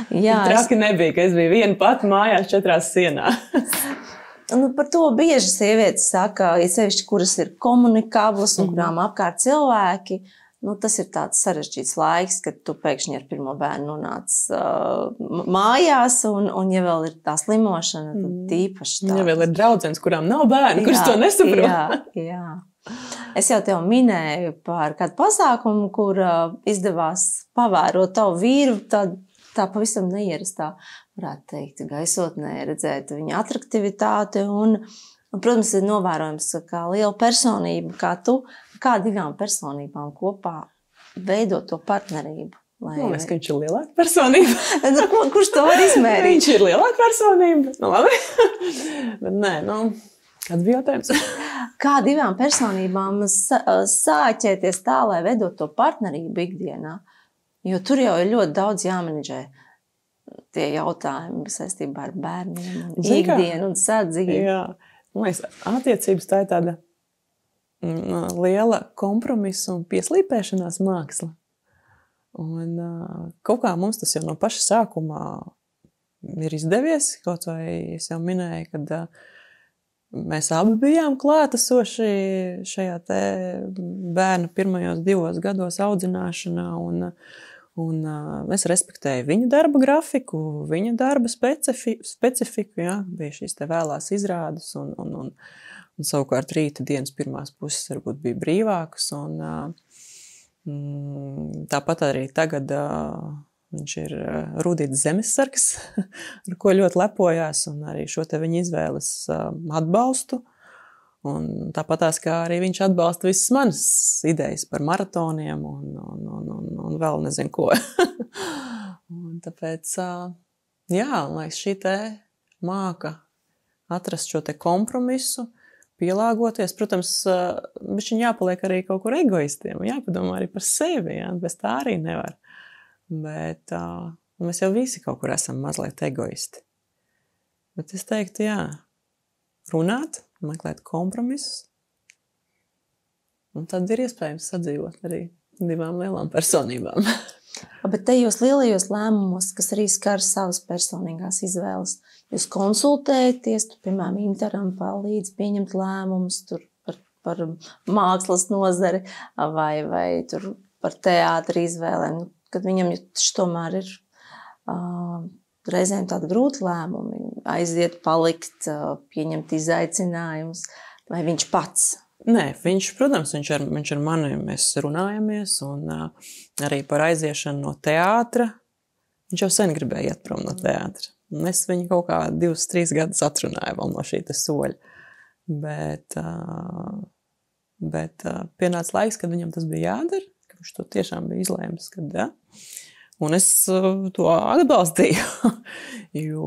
Jā, Traki nebija, ka es biju viena pati mājās 4 sienās. Nu, par to bieži sievietes saka, sevišķi, kuras ir komunikablas un kurām apkārt cilvēki. Nu, tas ir tāds sarežģīts laiks, kad tu pēkšņi ar pirmo bērnu nonāc mājās, un ja vēl ir tā slimošana, tad īpaši tā. Ja vēl ir draudzenes, kurām nav bērni, kuras to nesaprot. Jā. Es jau tev minēju par kādu pasākumu, kur izdevās pavērot tavu vīru, tā pavisam neierastā, varētu teikt, gaisotnē, redzēt viņa atraktivitāti un, protams, ir novērojams kā liela personība, kā tu, kā 2 personībām kopā veidot to partnerību. Man liekas, ka viņš ir lielāka personība. Kurš to var izmērīt? Viņš ir lielāka personība. Nu, labi. Bet nē, kāds bija jautājums? Kā 2 personībām sāķēties tā, lai veidot to partnerību ikdienā? Jo tur jau ir ļoti daudz jāmenedžē tie jautājumi saistībā ar bērniem, ikdienu un sadzīvi. Jā, man liekas, attiecības tā ir tāda liela kompromisa un pieslīpēšanās māksla. Un kaut kā mums tas jau no paša sākumā ir izdevies, kaut vai es jau minēju, kad mēs abi bijām klātesoši šajā te bērna pirmajos 2 gados audzināšanā, un es respektēju viņa darba grafiku, viņa darba specifiku, jā, bija šīs te vēlās izrādes, un savukārt rīta dienas pirmās puses varbūt bija brīvākas, un tāpat arī tagad viņš ir Rudīts zemessargs, ar ko ļoti lepojās, un arī šo te viņa izvēles atbalstu. Un tāpatās, kā arī viņš atbalsta visas manas idejas par maratoniem un vēl nezinu ko. Un tāpēc, lai šī te māka atrast šo te kompromisu, pielāgoties, protams, bišķiņ jāpaliek arī kaut kur egoistiem, jāpadomā arī par sevi, jā, bez tā arī nevar. Bet mēs jau visi kaut kur esam mazliet egoisti. Bet es teiktu, runāt, meklēt kompromisus, un tad ir iespējams sadzīvot arī 2 lielām personībām. Bet tajos lielajos lēmumos, kas arī skar savas personīgās izvēles, jūs konsultējaties, tu, piemēram, Interam palīdz pieņemt lēmumus tur par mākslas nozari vai tur par teātra izvēlēm, kad viņam tomēr ir reizēm tādi grūti lēmumi, aiziet, palikt, pieņemt izaicinājumus, vai viņš pats? Nē, protams, viņš ar mani, mēs runājamies, un arī par aiziešanu no teātra. Viņš jau sen gribēja iet prom no teātra. Un es viņu kaut kā 2-3 gadus atrunāju vēl no šī soļa. Bet pienāca laiks, kad viņam tas bija jādara, ka viņš to tiešām bija izlēmis, kad un es to atbalstīju, jo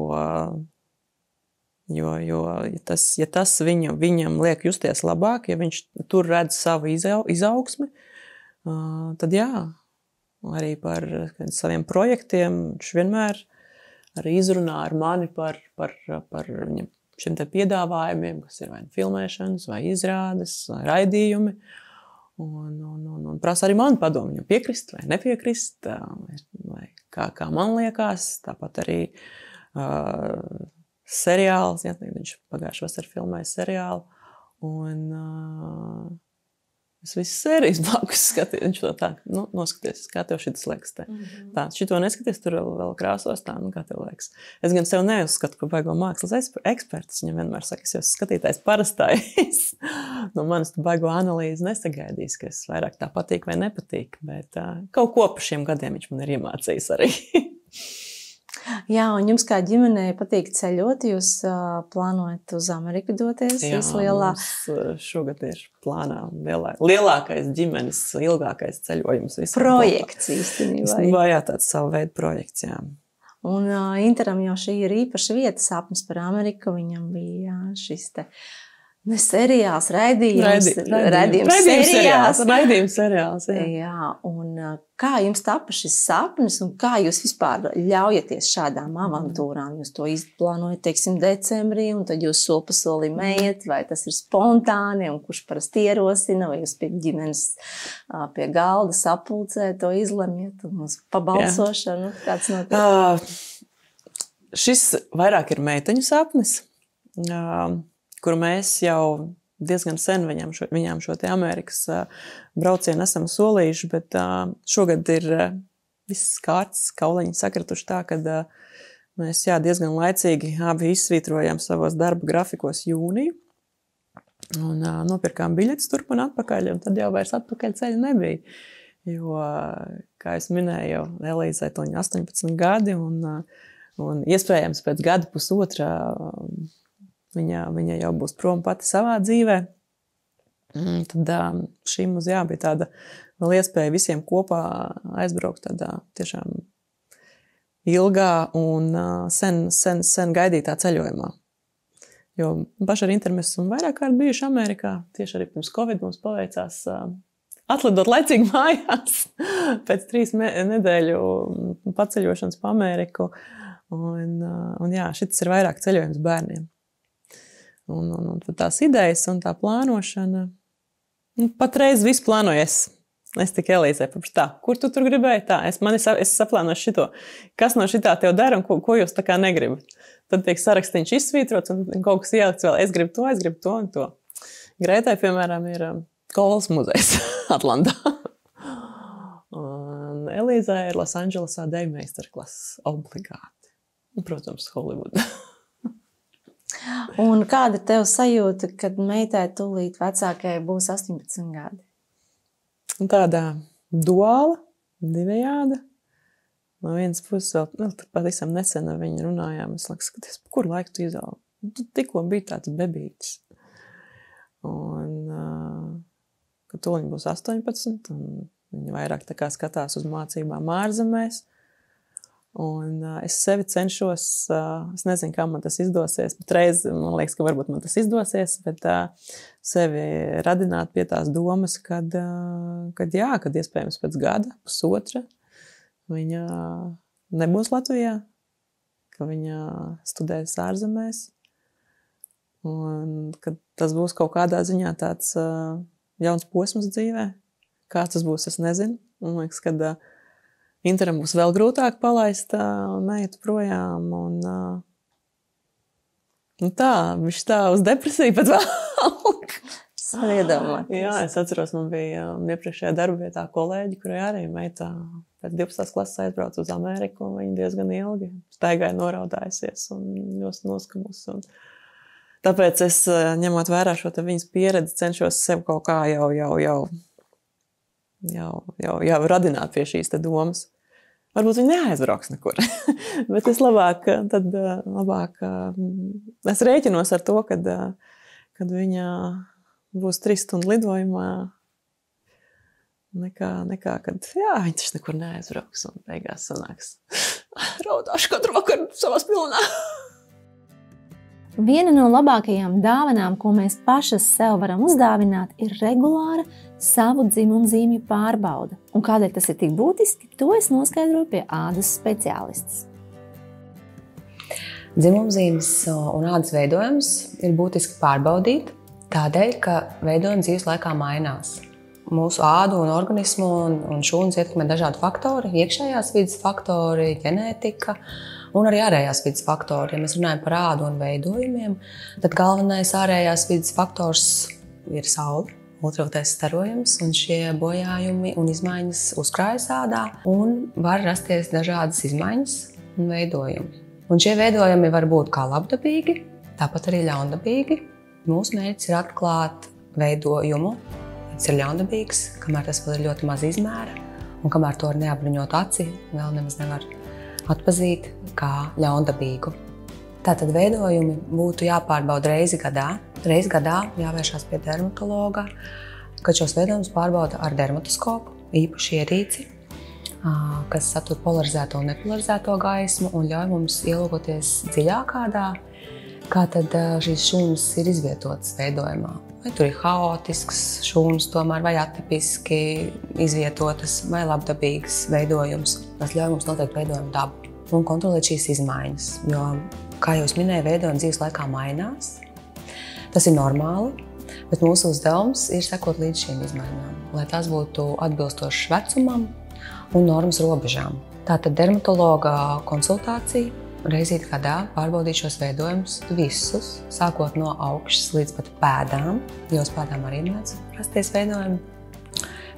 ja tas viņam liek justies labāk, ja viņš tur redz savu izaugsmi, tad arī par saviem projektiem viņš vienmēr arī izrunā ar mani par viņam šiem te piedāvājumiem, kas ir vai filmēšanas, vai izrādes, vai raidījumi. Un prasa arī man padomu, viņam piekrist vai nepiekrist, vai kā man liekas. Tāpat arī seriāls, viņš pagājušajā vasarā filmēja seriālu. Un Es visas sērijas blakus skatīju, viņš to tā, noskaties, kā tev šitas liekas te. Tā, šito neskaties, tur vēl krāsos tā, kā tev liekas. Es gan sev neuzskatu, ka baigo mākslas eksperts, viņam vienmēr saka, es jau skatītājs parastais. No manis tu baigo analīzi nesagaidīs, ka es vairāk tā patīk vai nepatīk, bet kaut ko pa šiem gadiem viņš man ir iemācījis arī. Jā, un jums kā ģimenei patīk ceļot, jūs plānojat uz Ameriku doties? Jā, mums šogad ir plānā lielākais ģimenes, ilgākais ceļojums. Projekts īstenībā. Jā, tāds savu veidu projekts, jā. Un Interam jau šī ir īpaša vieta, sapnis par Ameriku, viņam bija šis te seriāls, raidījums seriāls. Jā, un kā jums tapa šis sapnis un kā jūs vispār ļaujaties šādām avantūrām? Jūs to izplānojat, teiksim, decembrī, un tad jūs soli pa solim ejat, vai tas ir spontāni, un kurš parasti ierosina, vai jūs pie ģimenes pie galda sapulcē to izlemjat un uz pabalsošanu? Kāds notiek? Šis vairāk ir meiteņu sapnis, kuru mēs jau diezgan sen viņām šo te Amerikas braucienu esam solījuši, bet šogad ir viss kārtas kauliņi sakrituši tā, kad mēs diezgan laicīgi abi izsvītrojām savos darba grafikos jūniju un nopirkām biļetes turp un atpakaļ, un tad jau vairs atpakaļ ceļa nebija. Jo, kā es minēju, jau Elīzai toņi 18 gadi, un iespējams pēc gada pusotra Viņa jau būs prom pati savā dzīvē. Tad šī mums bija tāda vēl iespēja visiem kopā aizbraukt tādā tiešām ilgā un sen gaidītā ceļojumā. Jo paši ar Interu mēs esam vairāk kārt bijuši Amerikā. Tieši arī pirms Covid mums paveicās atlidot laicīgi mājās pēc 3 nedēļu paceļošanas pa Ameriku. Un jā, šis ir vairāk ceļojums bērniem. Un tās idejas un tā plānošana. Patreiz viss plānojies. Es tik Elīzai paprašu tā, kur tu tur gribēji tā? Es saplānošu šito. Kas no šitā tev dara un ko jūs tā kā negribat? Tad tiek sarakstīņš izsvītrots un kaut kas ielikts vēl. Es gribu to un to. Grētai, piemēram, ir Kolas muzejs Atlantā. Un Elīzai ir Losandželosā deju meistarklases obligāti. Un, protams, Holivuda. Un kāda tev sajūta, kad meitai tūlīt vecākajai būs 18 gadi? Tāda duāla, divējāda. No vienas puses vēl pavisam nesen ar viņu runājām. Es skaties, pa kur laiku tu izaugi? Tu tikko biji tāds bebītis. Un kad tūliņ būs 18, un viņa vairāk tā kā skatās uz mācībām ārzemēs. Un es sevi cenšos, es nezinu, kā man tas izdosies, bet reiz, man liekas, ka varbūt man tas izdosies, bet sevi radināt pie tās domas, kad iespējams pēc gada, pusotra, viņa nebūs Latvijā, ka viņa studēs ārzemēs, un kad tas būs kaut kādā ziņā tāds jauns posms dzīvē. Kā tas būs, es nezinu. Man liekas, kad Interam būs vēl grūtāk palaist neiet projām. Un tā, viņš tā uz depresiju pat vēl. Jā, es atceros, man bija iepriekšējā darba vietā kolēģi, kurai arī meitā pēc 12. klases aizbrauca uz Ameriku, un viņa diezgan ilgi staigāja noraudājusies un ļoti noskamus. Tāpēc es, ņemot vērā šo viņas pieredzi, cenšos sev kaut kā jau radināt pie šīs te domas. Varbūt viņa neaizbrauks nekur, bet es labāk es rēķinos ar to, kad viņa būs 3 stundu lidojumā, nekā kad, viņa taču nekur neaizbrauks un beigās sanāks. Raudāšu katru vakaru savā pilnā. Viena no labākajām dāvanām, ko mēs pašas sev varam uzdāvināt, ir regulāra savu dzimumzīmju pārbauda. Un kādēļ tas ir tik būtiski, to es noskaidroju pie ādas speciālistes. Dzimumzīmes un ādas veidojums ir būtiski pārbaudīt tādēļ, ka veidojumi dzīves laikā mainās. Mūsu ādu un organismu un šūnas ietekmē dažādi faktori, iekšējās vides faktori, ģenētika, un arī ārējās vides faktori. Ja mēs runājam par ādu un veidojumiem, tad galvenais ārējās vides faktors ir saule ultrauktais starojums, un šie bojājumi un izmaiņas uzkrājas ādā, un var rasties dažādas izmaiņas un veidojumi. Un šie veidojumi var būt kā labdabīgi, tāpat arī ļaundabīgi. Mūsu mērķis ir atklāt veidojumu, kas ir ļaundabīgs, kamēr tas vēl ir ļoti maz izmēra, un kamēr to ar neapbruņotu aci vēl nemaz nevar atpazīt kā ļaundabīgu. Tātad veidojumi būtu jāpārbauda reizi gadā. Reizi gadā jāvēršās pie dermatologa, kad šos veidojumus pārbauda ar dermatoskopu, īpaši ierīci, kas satur polarizēto un nepolarizēto gaismu un ļauj mums ielūkoties dziļāk ādā, kā tad šīs šūnas ir izvietotas veidojumā. Vai tur ir haotisks šūnas tomēr, vai atipiski izvietotas, vai labdabīgs veidojums. Tas ļauj mums noteikt veidojumu dabu un kontrolēt šīs izmaiņas, jo, kā jau es minēju, veidojumi dzīves laikā mainās. Tas ir normāli, bet mūsu uzdevums ir sekot līdz šīm izmaiņām, lai tās būtu atbilstošas vecumam un normas robežām. Tātad dermatologa konsultācija reizīt gadā pārbaudīt šos veidojumus visus, sākot no augšas līdz pat pēdām, jo uz pēdām arī mēdz rasties veidojumi,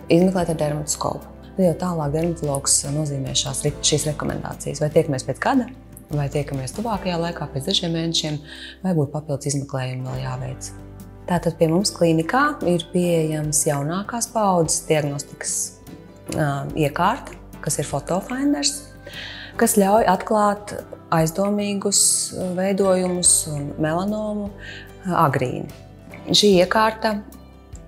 izmeklēt ar dermatoskopu. Tad jau tālāk dermatologs nozīmē šīs rekomendācijas, vai tiekamies pēc gada, vai tiekamies tuvākajā laikā pēc dažiem mēnešiem, vai būtu papildus izmeklējumi vēl jāveic. Tātad pie mums klīnikā ir pieejams jaunākās paaudzes diagnostikas iekārta, kas ir fotofinders, kas ļauj atklāt aizdomīgus veidojumus un melanomu agrīni. Šī iekārta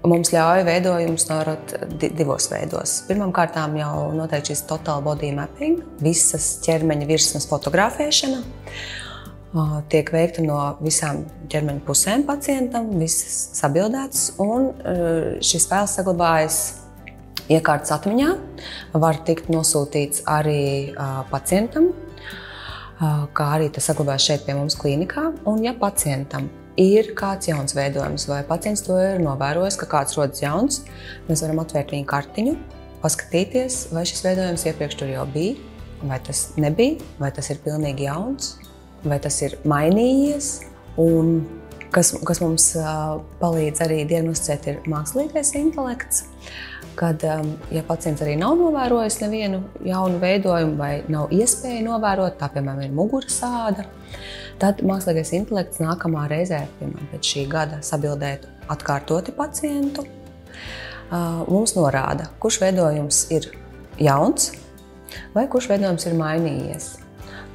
mums ļauj veidojumus norot divos veidos. Pirmkārtām jau noteikti šis total body mapping, visas ķermeņa virsmas fotografēšana. Tiek veikta no visām ķermeņa pusēm pacientam, visas sabildētas, un šis fails saglabājas iekārtas atmiņā, var tikt nosūtīts arī pacientam, kā arī tas saglabājas šeit pie mums klīnikā, un ja pacientam ir kāds jauns veidojums, vai pacients to ir novērojis, ka kāds rodas jauns, mēs varam atvērt viņa kartiņu, paskatīties, vai šis veidojums iepriekš tur jau bija, vai tas nebija, vai tas ir pilnīgi jauns, vai tas ir mainījies. Un kas mums palīdz arī diagnosticēt, ir mākslīgais intelekts, kad, ja pacients arī nav novērojis nevienu jaunu veidojumu vai nav iespēja novērot, tā piemēram ir muguras āda, tad mākslīgais intelekts nākamā reizē, piemēram, pēc šī gada sabildēt atkārtoti pacientu, mums norāda, kurš veidojums ir jauns vai kurš veidojums ir mainījies,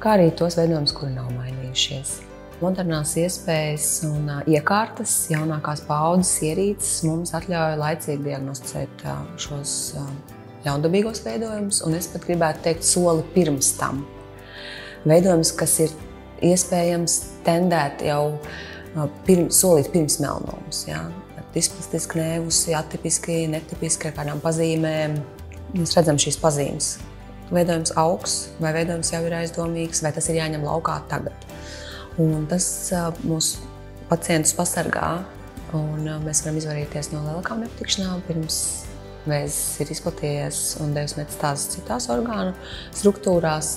kā arī tos veidojumus, kuri nav mainījušies. Modernās iespējas un iekārtas, jaunākās paaudzes ierīces mums atļauj laicīgi diagnosticēt šos ļaundabīgos veidojumus, un es pat gribētu teikt soli pirms tam. Veidojums, kas ir iespējams tendēt jau solīt pirms melnomas. Ja? Displastiski nevusi, atipiski, netipiski ar kādām pazīmēm. Mēs redzam šīs pazīmes. Veidojums augs, vai veidojums jau ir aizdomīgs, vai tas ir jāņem laukā tagad. Un tas mūsu pacientus pasargā, un mēs varam izvairīties no lielākām nepatikšanām, pirms vēzis ir izplatījies un devis metastāzes citās orgānu struktūrās.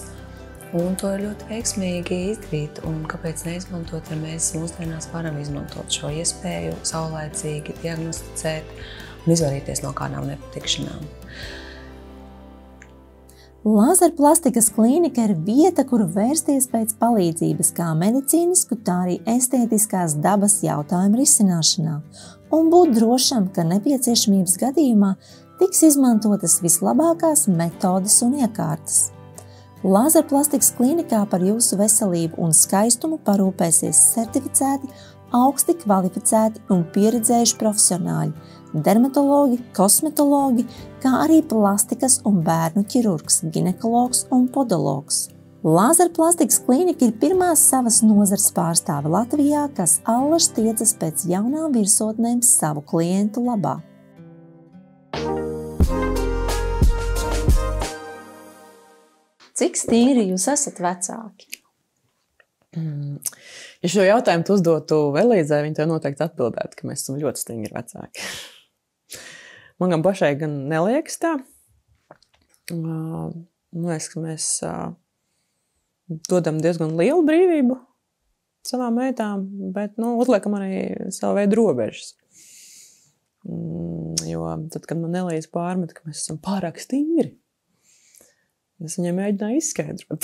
Un to ir ļoti veiksmīgi izdarīt, un kāpēc neizmantot, ja mēs mūsdienās varam izmantot šo iespēju saulaicīgi diagnosticēt un izvairīties no kādām nepatikšanām. Lāzerplastikas klīnika ir vieta, kur vērsties pēc palīdzības kā medicīnisku, tā arī estētiskās dabas jautājumu risināšanā un būt drošam, ka nepieciešamības gadījumā tiks izmantotas vislabākās metodes un iekārtas. Lāzerplastikas klīnikā par jūsu veselību un skaistumu parūpēsies certificēti, augsti kvalificēti un pieredzējuši profesionāļi, dermatologi, kosmetologi, kā arī plastikas un bērnu ķirurgs, ginekologs un podologs. Lāzerplastikas klīnika ir pirmā savas nozares pārstāve Latvijā, kas allaž tiecas pēc jaunām virsotnēm savu klientu labā. Cik stingri jūs esat vecāki? Ja šo jautājumu tu uzdotu Elīzai, viņa tev noteikti atbildētu, ka mēs esam ļoti stingri vecāki. Man gan pašai gan neliekas tā. Man liekas, ka mēs dodam diezgan lielu brīvību savām meitām, bet uzliekam arī savu veidu robežas. Jo tad, kad man Elīze pārmet, ka mēs esam pārāk stingri, es viņai mēģināju izskaidrot,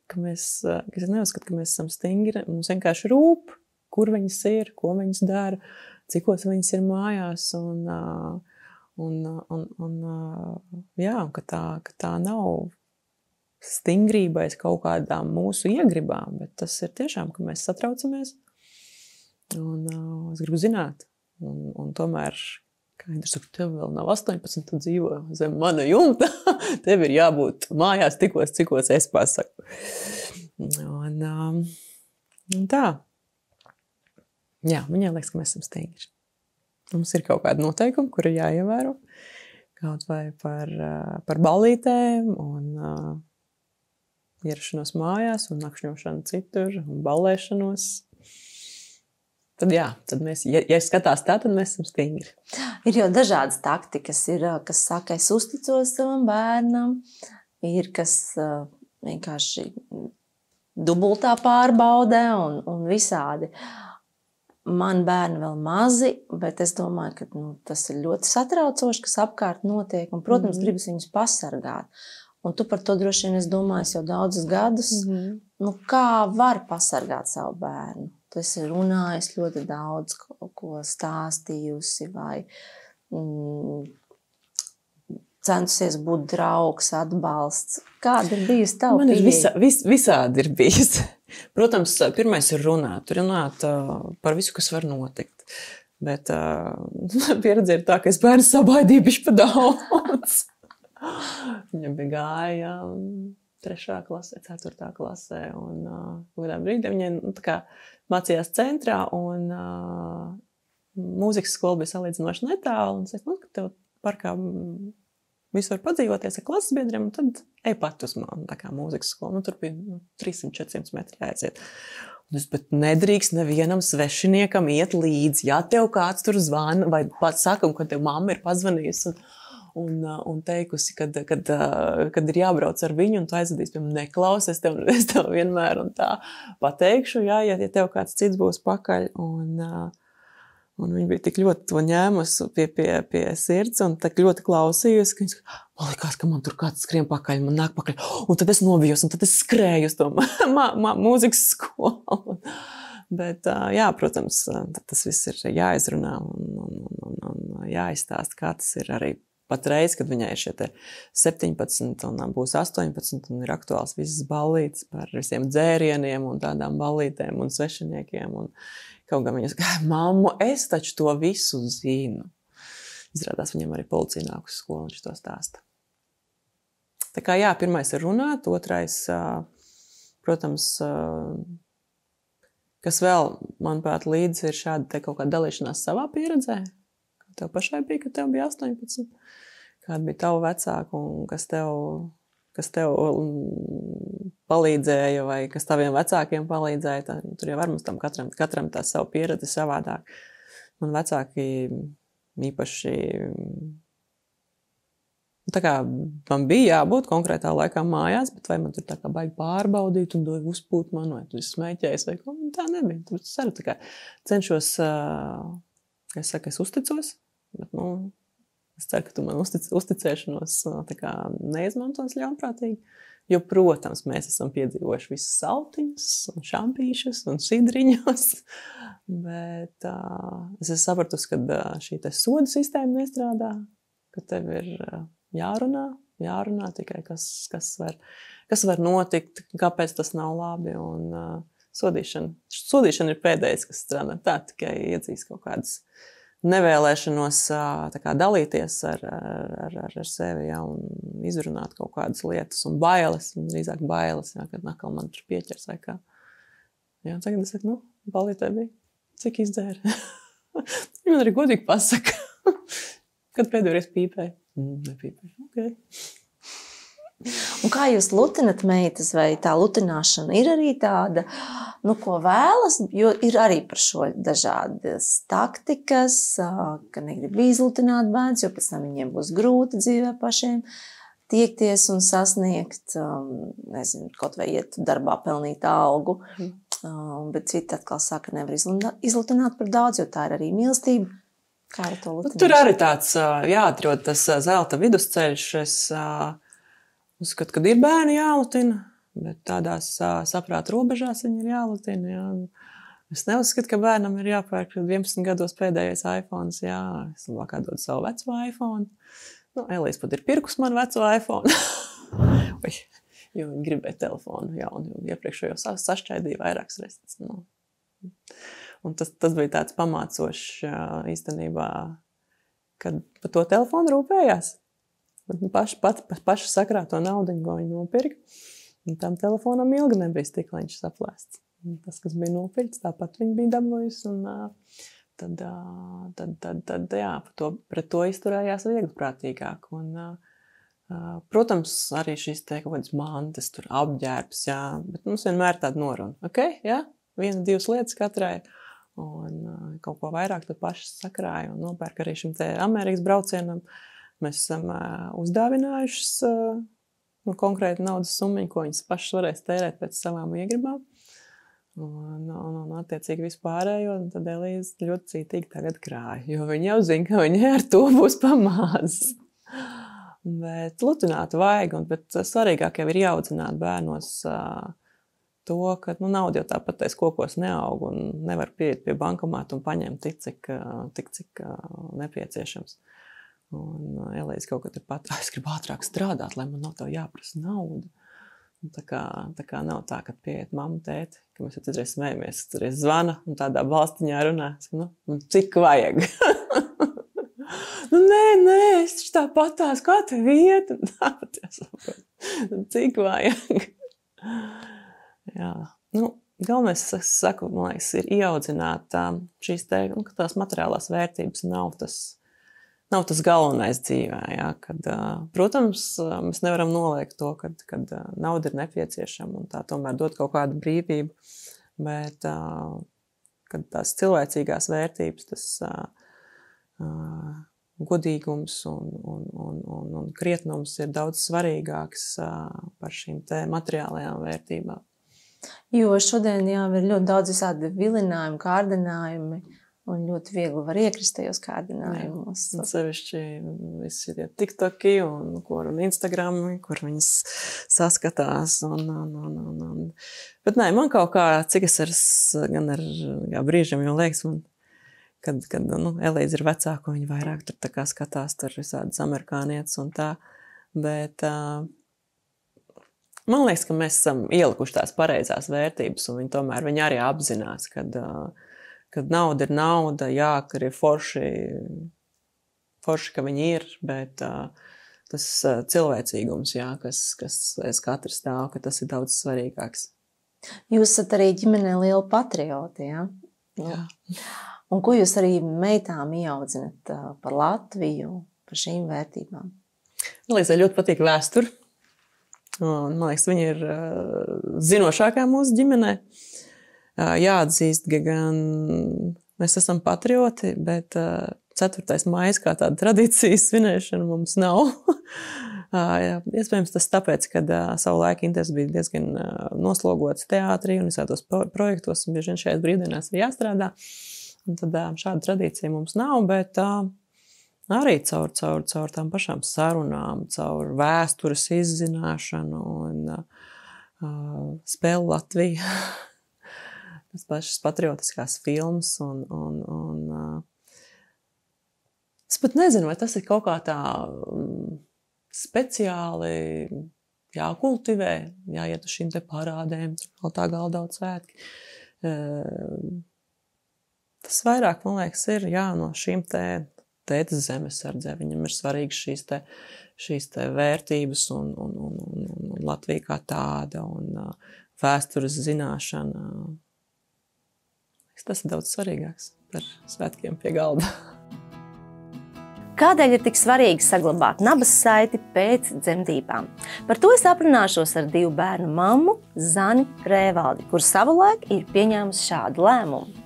ka es neuzskatu, ka mēs esam stingri. Mums vienkārši rūp, kur viņas ir, ko viņas dara, cikos viņas ir mājās. Jā, ka tā nav stingrība aiz kaut kādām mūsu iegribām, bet tas ir tiešām, ka mēs satraucamies. Un es gribu zināt. Un tomēr, kā Indra saka, tev vēl nav 18, tu dzīvo zem mana jumta. Tev ir jābūt mājās tikos, cikos es pasaku. Un tā. Jā, viņai liekas, ka mēs esam stingri. Mums ir kaut kādi noteikumi, kuri jāievēro. Kaut vai par ballītēm un ierašanos mājās un nakšņošanu citur un ballēšanos. Tad jā, tad mēs, ja skatās tā, tad mēs esam stingri. Ir jau dažādas taktikas. Ir, kas saka, es uzticos savam bērnam. Ir, kas vienkārši dubultā pārbaudē un visādi. Man bērni vēl mazi, bet es domāju, ka tas ir ļoti satraucoši, kas apkārt notiek. Un, protams, gribas viņus pasargāt. Un tu par to droši vien, es domāju, jau daudzus gadus. Kā var pasargāt savu bērnu? Tu esi runājis ļoti daudz, ko stāstījusi vai centusies būt draugs, atbalsts. Kāda ir bijusi tava pieeja? Visādi ir bijis. Protams, pirmais ir runāt par visu, kas var notikt. Bet pieredze ir tā, ka es bērnu sabaidīju bišķi pa daudz. Viņa bija gāja 3. klasē, 4. klasē, un kādā brīdī viņa tā kā mācījās centrā, un mūzikas skola bija salīdzinoši netālu, un es teicu, ka tev parkā visu var padzīvoties ar klases biedriem, un tad ej pat uz mani, tā kā mūzikas skola. Tur bija 300-400 metri jāaiziet. Un es, bet nedrīkst nevienam svešiniekam iet līdzi, ja tev kāds tur zvana, vai pats saka, ka tev mamma ir pazvanījusi, un teikusi, kad ir jābrauc ar viņu, un tu aizvadīs, piemēram, neklaus, es tev vienmēr un tā pateikšu, jā, ja tev kāds cits būs pakaļ. Un viņa bija tik ļoti to ņēmusi pie sirds, un tā ļoti klausījusi, ka viņa saka, man likās, ka man tur kāds skrien pakaļ, man nāk pakaļ, un tad es novijos, un tad es skrēju uz to mūzikas skolu. Bet, jā, protams, tas viss ir jāizrunā un jāizstāst, kā tas ir arī patreiz, kad viņai ir šie 17 un būs 18 un ir aktuāls visas ballītes par visiem dzērieniem un tādām ballītēm un svešiniekiem. Un kaut kā viņa saka, mammu, es taču to visu zinu. Izrādās viņam arī policija nāk uz skolu un viņš to stāsta. Tā kā jā, pirmais ir runāt, otrais, protams, kas vēl, manuprāt, līdzi ir šāda kaut kāda dalīšanās savā pieredzē. Tev pašai bija, kad tev bija 18. Kāda bija tava vecāka un kas tev palīdzēja vai kas taviem vecākiem palīdzēja. Tur jau var mums tam katram tā savu pieredzi savādāk. Man vecāki īpaši, tā kā man bija jābūt konkrētā laikā mājās, bet vai man tur tā kā baigi pārbaudīt un doju uzpūt man, vai tu esi smēķējis vai ko, tā nebija. Tas arī tā kā cenšos, es saku, es uzticos, bet, es ceru, ka tu man uzticēšanos tā kā neizmantos ļaunprātīgi. Jo, protams, mēs esam piedzīvojuši visas saltiņas un šampīšus un sidriņus, bet es esmu sapratusi, ka šī sodu sistēma nestrādā, ka tev ir jārunā tikai, kas var notikt, kāpēc tas nav labi, un sodīšana ir pēdējais, kas strādā. Tā tikai iedzīs kaut kādas nevēlēšanos tā kā dalīties ar sevi, jā, un izrunāt kaut kādas lietas un bailes, un drīzāk bailes, jā, kad nakal man tur pieķers vai kā. Jā, tagad es saku, ballītē bija, cik izdzēra. Viņa man arī godīgi pasaka, kad pēdējais pīpēja. Nepīpēja, ok. Un kā jūs lutinat meitas, vai tā lutināšana ir arī tāda, ko vēlas, jo ir arī par šo dažādas taktikas, ka negrib izlutināt bērns, jo pēc tam viņiem būs grūti dzīvē pašiem tiekties un sasniegt, nezinu, kaut vai iet darbā pelnīt algu, bet citi atkal saka, nevar izlutināt par daudz, jo tā ir arī mīlestība. Kā ar to lutināšanu? Tur arī tāds jāatrod tas zelta vidusceļš. Es uzskatu, ka ir bērni jālutina, bet tādās saprāta robežās viņi ir jālutina. Jā. Es neuzskatu, ka bērnam ir jāpērk 11 gados pēdējais iPhone. Jā, es labāk dodu savu veco iPhone. Elīs pat ir pirkus man veco iPhone. Jo viņi gribēja telefonu jaunu, jo iepriekšējo sašķaidīja vairākas reizes. Un tas bija tāds pamācošs īstenībā, kad par to telefonu rūpējās. Paši sakrāto naudiņu, ko viņi nopirka. Un tam telefonam ilgi nebija stikliņš saplēsts. Un tas, kas bija nopirkts, tāpat viņi bija dabūjusi. Un tad jā, pret to izturējās viegliprātīgāk. Un, protams, arī šīs kaut kādas mantas, tur apģērbs, jā, bet mums vienmēr tāda noruna. Jā, 1-2 lietas katrai, un kaut ko vairāk tad paši sakrāja un nopērk arī šim te Amerikas braucienam. Mēs esam uzdāvinājušas konkrēti naudas summiņu, ko viņas pašas varēs tērēt pēc savām iegribām. Un attiecīgi vispārējo, un tad Elīze ļoti cītīgi tagad krāja, jo viņa jau zina, ka viņai ar to būs pamāzes. Bet lutināt vajag, bet svarīgāk jau ir jāaudzināt bērnos to, ka nauda jau tāpat tais kokos neaug un nevar pieiet pie bankomāta un paņemt tik, cik nepieciešams. Un Elīze kaut kad ir es gribu ātrāk strādāt, lai man nav tev jāprasa naudu. Un tā kā nav tā, ka pieiet mamma, tēti, ka mēs jau citreiz smējamies, citreiz zvana un tādā balstiņā runā, cik vajag. Nē, es taču tāpatās, kā tev iet? Cik vajag? Jā, galvenais, es saku, man liekas, ir ieaudzināt šīs ka tās materiālās vērtības nav tas galvenais dzīvē. Jā, kad, protams, mēs nevaram noliegt to, kad nauda ir nepieciešama un tā tomēr dot kaut kādu brīvību, bet kad tās cilvēcīgās vērtības, tas godīgums un krietnums ir daudz svarīgāks par šīm te materiālajām vērtībām. Jo šodien jau ir ļoti daudz visādi vilinājumi, kārdinājumi, un ļoti viegli var iekrist tajos kārdinājumos. Un sevišķi visi tie TikToki un Instagrami, kur viņas saskatās. Bet nē, man kaut kā, cik es gan ar brīžiem jau liekas, kad Elīze ir vecāka, viņa vairāk tur tā kā skatās tur visādas amerikānietes un tā, bet man liekas, ka mēs esam ielikuši tās pareizās vērtības, un viņi arī apzinās, kad nauda ir nauda, jā, ka ir forši, ka viņi ir, bet tas cilvēcīgums, jā, kas aiz katra stāv, ka tas ir daudz svarīgāks. Jūs esat arī ģimenē liela patrioti, jā? Jā. Un ko jūs arī meitām ieaudzinat par Latviju, par šīm vērtībām? Man liekas, ļoti patīk vēsture. Man liekas, viņa ir zinošākā mūsu ģimenē. Jāatzīst, ka gan mēs esam patrioti, bet 4. maijs kā tāda tradīcijas svinēšana mums nav. Iespējams, tas tāpēc, kad savu laiku Intes bija diezgan noslogots teātrī un visādos projektos, un bieži vien šajās brīvdienās ir jāstrādā. Un tad šāda tradīcija mums nav, bet arī caur tām pašām sarunām, caur vēstures izzināšanu un spēlu Latviju. Tas pašas patriotiskās filmas un es pat nezinu, vai tas ir kaut kā tā speciāli jākultivē, jāiet uz šīm te parādēm, vēl tā galdaut svētki. Tas vairāk, man liekas, ir no šīm tētas zemesardzē. Viņam ir svarīgas šīs te vērtības un Latvija kā tāda un vēstures zināšana. Tas ir daudz svarīgāks par svētkiem pie galda. Kādēļ ir tik svarīgi saglabāt nabas saiti pēc dzemdībām? Par to es aprunāšos ar 2 bērnu mammu, Zani Rēvaldi, kur savulaik ir pieņēmusi šādu lēmumu.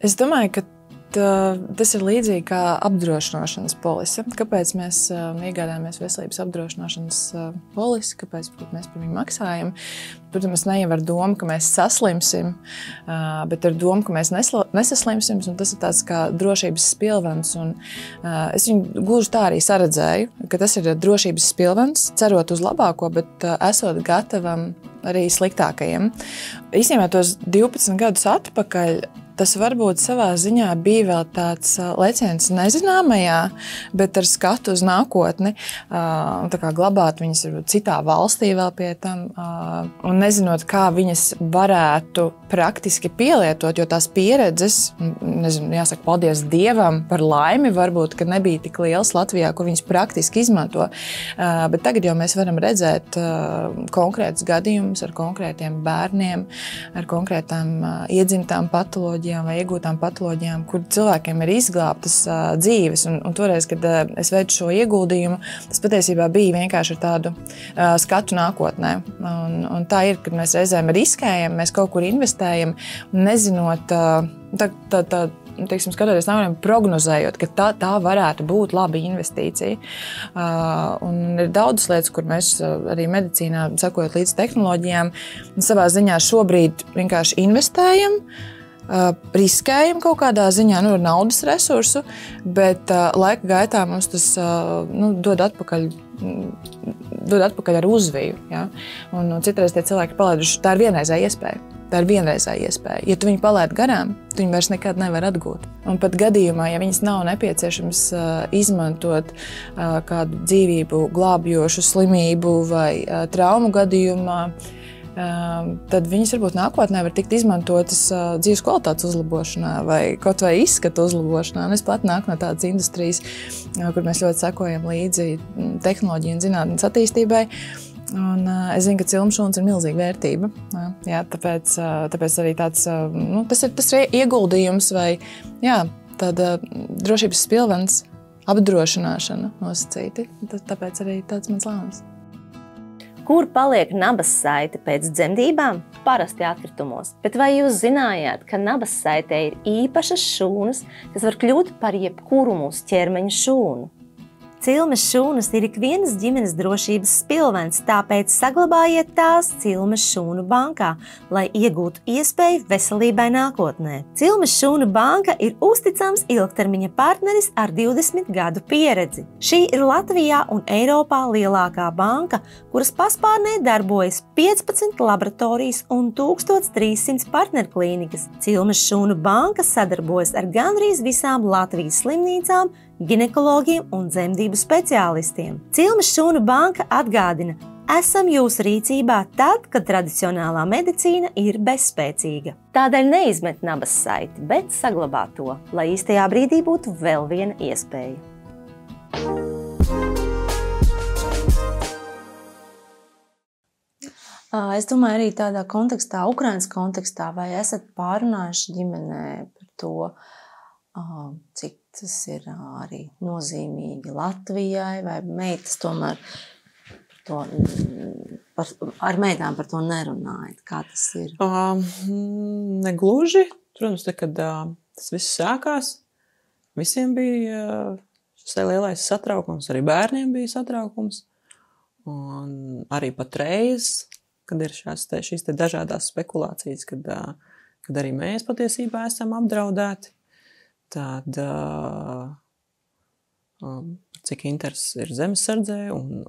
Es domāju, ka tas ir līdzīgi kā apdrošināšanas polise. Kāpēc mēs iegādājamies veselības apdrošināšanas polisi, kāpēc mēs par viņu maksājam? Protams, neiem ar domu, ka mēs saslimsim, bet ar domu, ka mēs nesaslimsim, un tas ir tāds kā drošības spilvens. Un, es viņu gluži tā arī saredzēju, ka tas ir drošības spilvens, cerot uz labāko, bet esot gatavam arī sliktākajiem. Īstenībā tos 12 gadus atpakaļ tas varbūt savā ziņā bija vēl tāds leciens nezināmajā, bet ar skatu uz nākotni, tā kā glabāt viņas citā valstī vēl pie tam, un nezinot, kā viņas varētu praktiski pielietot, jo tās pieredzes, nezinu, jāsaka paldies Dievam par laimi, varbūt, ka nebija tik liels Latvijā, kur viņas praktiski izmanto, bet tagad jau mēs varam redzēt konkrētus gadījumus ar konkrētiem bērniem, ar konkrētām iedzimtām patoloģijām vai iegūtām patoloģijām, kur cilvēkiem ir izglābtas dzīves. Un toreiz, kad es veicu šo ieguldījumu, tas patiesībā bija vienkārši ar tādu skatu nākotnē. Un tā ir, kad mēs reizēm riskējam, mēs kaut kur investējam, nezinot, teiksim, skatoties nākotnē, prognozējot, ka tā varētu būt laba investīcija. Un ir daudzas lietas, kur mēs arī medicīnā, sekojot līdz tehnoloģijām, savā ziņā šobrīd vienkārši investējam, riskējam kaut kādā ziņā ar naudas resursu, bet laika gaitā mums tas dod atpakaļ ar uzviju. Ja? Un citreiz tie cilvēki palaiduši, tā ir vienreizēja iespēja. Ja tu viņu palaid garām, tu viņu vairs nekad nevar atgūt. Un pat gadījumā, ja viņas nav nepieciešams izmantot kādu dzīvību glābjošu slimību vai traumu gadījumā, tad viņas varbūt nākotnē var tikt izmantotas dzīves kvalitātes uzlabošanā vai kaut vai izskatu uzlabošanā. Un es pat nāku no tādas industrijas, kur mēs ļoti sekojam līdzi tehnoloģiju un zinātnes attīstībai. Un es zinu, ka cilmšūnas ir milzīga vērtība. Jā, tāpēc arī tāds, tas ir ieguldījums vai tāda drošības spilvens, apdrošināšana nosacīti. Tāpēc arī tāds mans lēmums. Kur paliek nabas saite pēc dzemdībām? Parasti atkritumos. Bet vai jūs zinājāt, ka nabas saitē ir īpašas šūnas, kas var kļūt par jebkuru mūsu ķermeņa šūnu? Cilmes šūnas ir ikvienas ģimenes drošības spilvens, tāpēc saglabājiet tās Cilmes šūnu bankā, lai iegūtu iespēju veselībai nākotnē. Cilmes šūnu banka ir uzticams ilgtermiņa partneris ar 20 gadu pieredzi. Šī ir Latvijā un Eiropā lielākā banka, kuras paspārnē darbojas 15 laboratorijas un 1300 partnerklīnikas. Cilmes šūnu banka sadarbojas ar gandrīz visām Latvijas slimnīcām, ginekologiem un dzemdību speciālistiem. Cilmes šūnu banka atgādina, esam jūsu rīcībā tad, kad tradicionālā medicīna ir bezspēcīga. Tādēļ neizmet nabas saiti, bet saglabā to, lai īstajā brīdī būtu vēl viena iespēja. Es domāju, arī tādā kontekstā, Ukrainas kontekstā, vai esat pārunājuši ģimenē par to, cik tas ir arī nozīmīgi Latvijai, vai meitas tomēr ar meitām par to nerunājat? Kā tas ir? Negluži. Protams, kad tas viss sākās, visiem bija šis lielais satraukums, arī bērniem bija satraukums. Un arī patreiz, kad ir šīs dažādās spekulācijas, kad arī mēs patiesībā esam apdraudēti, tad cik intereses ir zemesardzē, un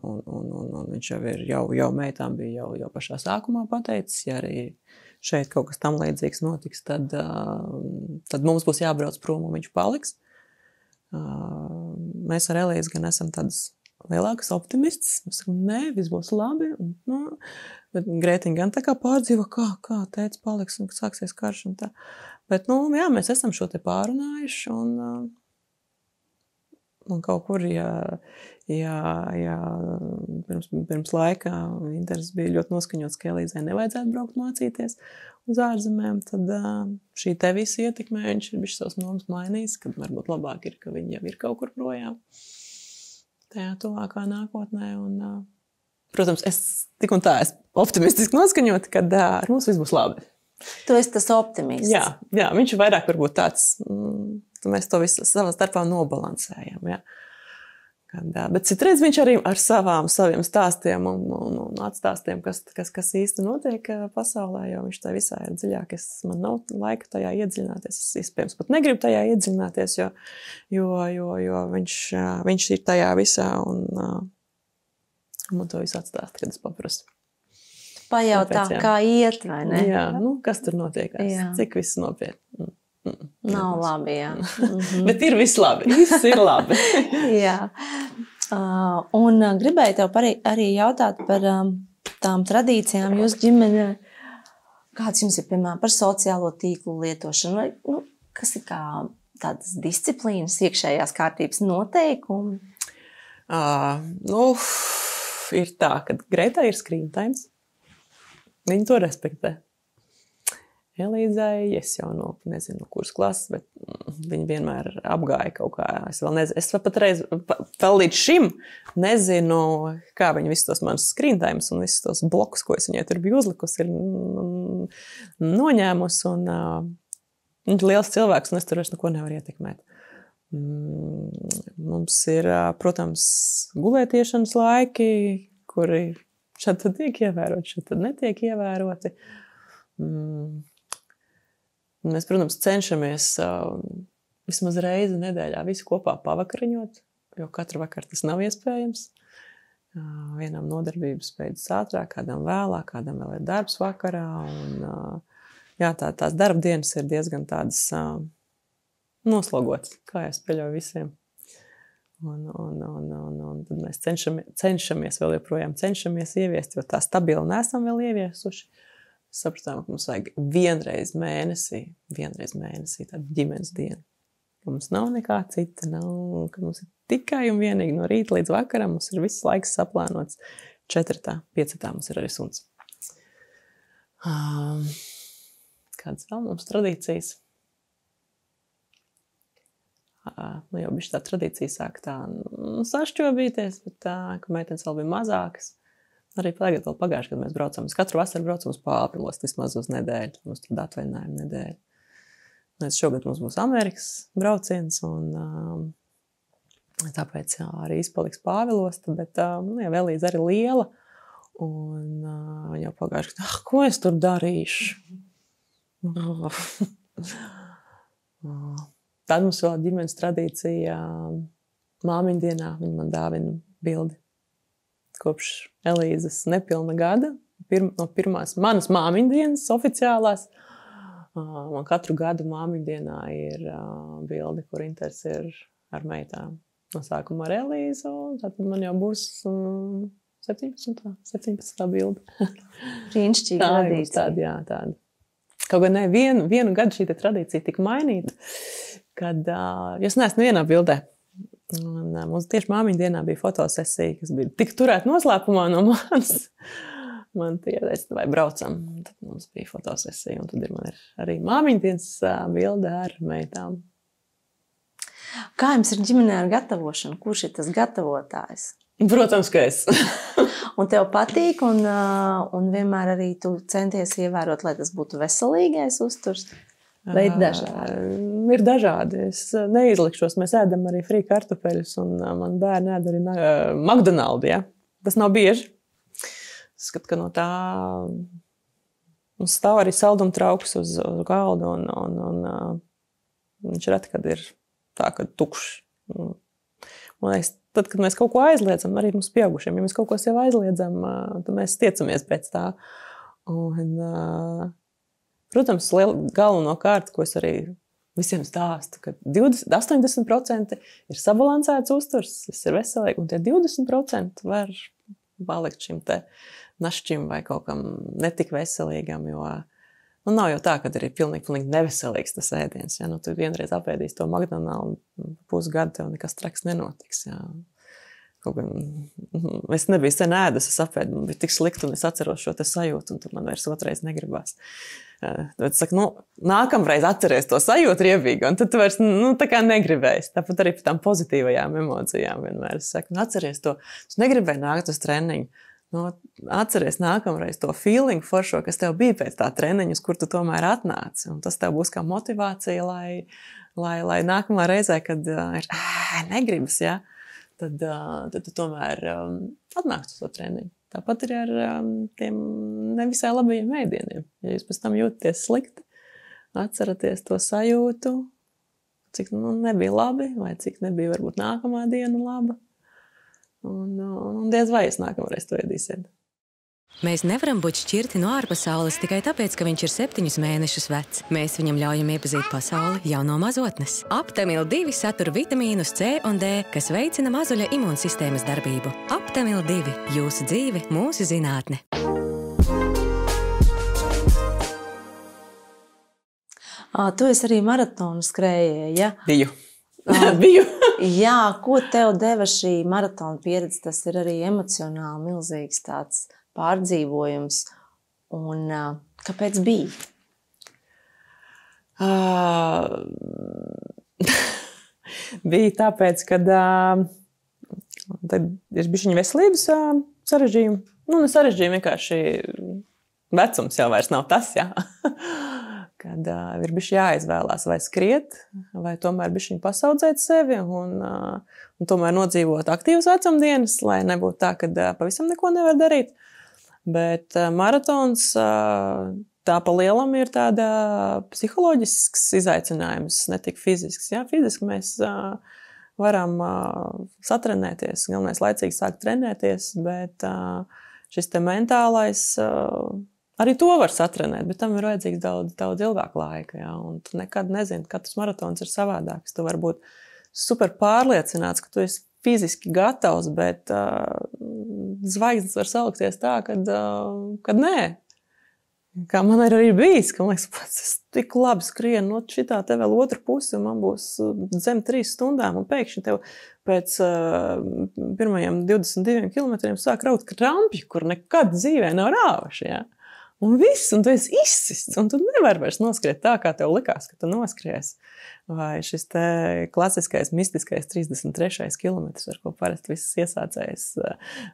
viņš jau meitām bija jau pašā sākumā pateicis, ja arī šeit kaut kas tam līdzīgs notiks, tad mums būs jābrauc prom un viņš paliks. Mēs ar Elīzi gan esam tādas lielākas optimistas. Mēs sakam, nē, viss būs labi. Bet Grētiņa gan tā kā pārdzīvo, kā tētis paliks un sāksies karš un tā. Bet, mēs esam šo te pārunājuši un kaut kur, pirms laika intereses bija ļoti noskaņots, ka Elīzai nevajadzētu braukt mācīties uz ārzemēm, tad šī te visa ietekmē, viņš ir bišķi savus nomas mainījis, kad varbūt labāk ir, ka viņi jau ir kaut kur projām tajā tuvākā nākotnē. Un, protams, es tik un tā esmu optimistiski noskaņot, kad ar mums viss būs labi. Tu esi tas optimists. Jā, viņš ir vairāk varbūt tāds mēs to visu savā starpā nobalansējam. Ja? Bet citreiz viņš arī ar saviem stāstiem un atstāstiem, kas īsti notiek pasaulē, jo viņš tā visā ir dziļāk. Man nav laika tajā iedziļināties. Es iespējams pat negribu tajā iedziļināties, jo viņš ir tajā visā un man to visu atstāst, kad es paprasu. Pajautā, kā iet, vai ne? Jā, kas tur notiek, cik viss nopietni. Nav labi, jā. Bet ir viss labi, viss ir labi. Jā. Un gribēju tev arī jautāt par tām tradīcijām jūsu ģimenē. Kāds jums ir, piemēram, par sociālo tīklu lietošanu? Vai, kas ir kā tādas disciplīnas, iekšējās kārtības noteikumi? Ir tā, ka Greitai ir screen times. Viņa to respektē. Elīzai, es jau nezinu, kuras klases, bet viņa vienmēr apgāja kaut kā. Es vēl nezinu, es vēl līdz šim nezinu, kā viņa visus tos manas screen times un visus tos blokus, ko es viņai tur biju uzlikusi, ir noņēmusi. Un viņš ir liels cilvēks, un es tur vairs neko nevaru ietekmēt. Mums ir, protams, gulētiešanas laiki, kuri šad tad tiek ievēroti, šad tad netiek ievēroti. Mēs, protams, cenšamies vismaz reizi nedēļā visu kopā pavakariņot, jo katru vakaru tas nav iespējams. Vienam nodarbības beidzas ātrāk, kādam vēlāk, kādam vēl ir darbs vakarā. Un, tās darba dienas ir diezgan tādas noslogotas, kā es pieļauju visiem. Un tad mēs cenšamies vēl joprojām ieviest, jo tā stabili neesam vēl ieviesuši. Sapratām, ka mums vajag vienreiz mēnesī tāda ģimenes diena. Mums nav nekā cita, ka mums ir tikai un vienīgi no rīta līdz vakaram, mums ir viss laiks saplānots 4, 5 mums ir arī suns. Kādas vēl mums tradīcijas? Jau bišķi tā tradīcija sāk tā sašķobīties, bet ka meitenes vēl bija mazākas. Arī pagājuši, kad mēs braucam. Mēs katru vasaru braucam uz Pāvilos, vismaz uz nedēļu. Mums tur atvaļinājuma nedēļa. Šogad mums būs Amerikas brauciens, un tāpēc arī izpaliks Pāvilos. Bet Elīze arī liela. Un viņa jau pagājuši, ka ko es tur darīšu? Tad mums vēl ģimenes tradīcija māmiņu dienā. Viņa man dāvina bildi. Kopš Elīzes nepilna gada, no pirmās manas māmiņu dienas oficiālās. Man katru gadu māmiņu dienā ir bildi, kur Inters ir ar meitām. No sākuma ar Elīzu, un tad man jau būs 17. bildi. Brīnišķīga tradīcija. Tāda. Kaut gan vienu gadu šī tradīcija tika mainīta, kad es neesmu vienā bildē. Un mums tieši māmiņu dienā bija fotosesija, kas bija tik turēta noslēpumā no manis. Man teica, vai braucam. Tad mums bija fotosesija, un tad man ir arī māmiņu dienas bilde ar meitām. Kā jums ir ģimenē ar gatavošanu? Kurš ir tas gatavotājs? Protams, ka es. Un tev patīk, un vienmēr arī tu centies ievērot, lai tas būtu veselīgais uzturs? Vai ir dažādi? Ir dažādi. Es neizlikšos. Mēs ēdam arī frī kartupeļus, un man bērni ēd arī McDonald's. Ja? Tas nav bieži. Es skatu, ka no tā mums stāv arī saldumtrauks uz galda, un viņš reti, kad ir tā, ka tukšs. Man liekas, tad, kad mēs kaut ko aizliedzam, arī mums pieaugušiem, ja mēs kaut ko sev aizliedzam, tad mēs tiecamies pēc tā. Un, protams, galvenokārt, ko es arī visiem stāstu, ka 80% ir sabalansēts uzturs, tas ir veselīgi, un tie 20% var palikt šim te našķim vai kaut kam netik veselīgam, jo nav jau tā, ka ir pilnīgi neveselīgs tas ēdiens. Ja? Tu vienreiz apēdīsi to McDonald's pusgadu, tev nekas traks nenotiks. Ja? Es nebiju sen ēdus, es apēdu, man bija tik slikti, un es atceros šo te sajūtu, un tad man vairs otrais negribās. Tad es saku, nākamreiz atceries to sajūtu riebīgi, un tad tu vairs tā kā negribēsi. Tāpat arī par tām pozitīvajām emocijām vienmēr. Es saku, atceries to, tu negribēji nākt uz treniņu. Atceries nākamreiz to feeling foršo, kas tev bija pēc tā treniņa, uz kur tu tomēr atnāci. Un tas tev būs kā motivācija, lai nākamā reizē, kad ir negribas, ja, tad tu tomēr atnāks uz to treniņu. Tāpat ir ar tiem nevisai labajiem ēdieniem. Ja jūs pēc tam jūtaties slikti, atceraties to sajūtu, cik nebija labi, vai cik nebija varbūt nākamā diena laba. Un diez vai jūs nākamreiz to ēdīsiet. Mēs nevaram būt šķirti no ārpasaules tikai tāpēc, ka viņš ir 7 mēnešus vecs. Mēs viņam ļaujam iepazīt pasauli jau no mazotnes. Aptamil 2 satur vitamīnus C un D, kas veicina mazuļa imūnsistēmas darbību. Aptamil 2 – jūsu dzīve, mūsu zinātne. Tu esi arī maratonu skrējēja, ja? Biju. Biju. Jā, ko tev deva šī maratona pieredze? Tas ir arī emocionāli milzīgs tāds pārdzīvojums. Un kāpēc bija? Bija tāpēc, kad tad ir bišķiņa veselības sarežģījumi. Ne sarežģījumi, vienkārši vecums jau vairs nav tas, jā. Kad ir bišķi jāizvēlās vai skriet, vai tomēr bišķiņi pasaudzēt sevi un tomēr nodzīvot aktīvas vecumdienas, lai nebūtu tā, ka pavisam neko nevar darīt. Bet maratons tā pa lielam ir tāda psiholoģisks izaicinājums, ne tik fizisks. Jā, fiziski mēs varam satrenēties, galvenais laicīgi sākt trenēties, bet šis te mentālais arī to var satrenēt, bet tam ir vajadzīgs daudz ilgāk laika. Jā, un tu nekad nezini, katrs maratons ir savādāks. Tu vari būt super pārliecināts, ka tu esi fiziski gatavs, bet zvaigznes var salikties tā, kad nē. Kā man arī bijis, ka man liekas, pats es tik labi skrienu, šitā te vēl otra puse, un man būs zem 3 stundām, un pēkšņi tev pēc pirmajiem 22 kilometriem sāk raut krampji, kur nekad dzīvē nav rāvuši, jā. Un viss, un tu esi izsists, un tu nevari vairs noskriet tā, kā tev likās, ka tu noskries. Vai šis te klasiskais, mistiskais 33. kilometrs, ar ko parasti viss iesācējs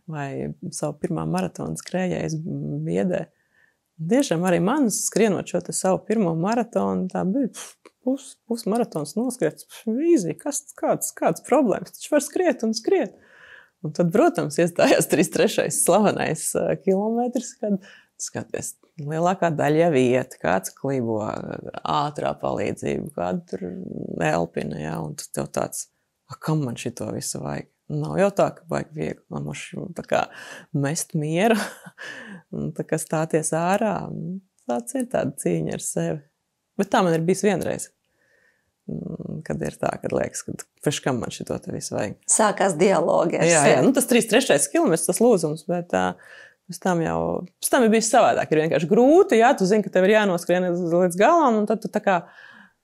vai savu pirmā maratona skrējējs biedē. Tiešām arī man skrienot šo te savu pirmo maratonu, tā bija pusmaratons noskriets, vīzija, kāds problēmas, taču var skriet un skriet. Un tad, protams, iestājās 33. slavenais kilometrs, kad skaties, lielākā daļa jau iet, kāds klibo, ātrā palīdzība, kāda tur elpina, jā, un tev tāds, kam man šito visu vajag? Nav jau tā, ka vajag viegli, man moši tā kā mest mieru, un tā kā stāties ārā, tāds ir tāda cīņa ar sevi. Bet tā man ir bijis vienreiz, kad ir tā, kad liekas, ka kam man šito te visu vajag. Sākās dialogi ar sevi. Jā, tas 33. kilometrs, tas lūzums, bet pēc tam ir bijis savādāk. Ir vienkārši grūti, jā, tu zini, ka tev ir jānoskrien līdz galam, un tad tu tā kā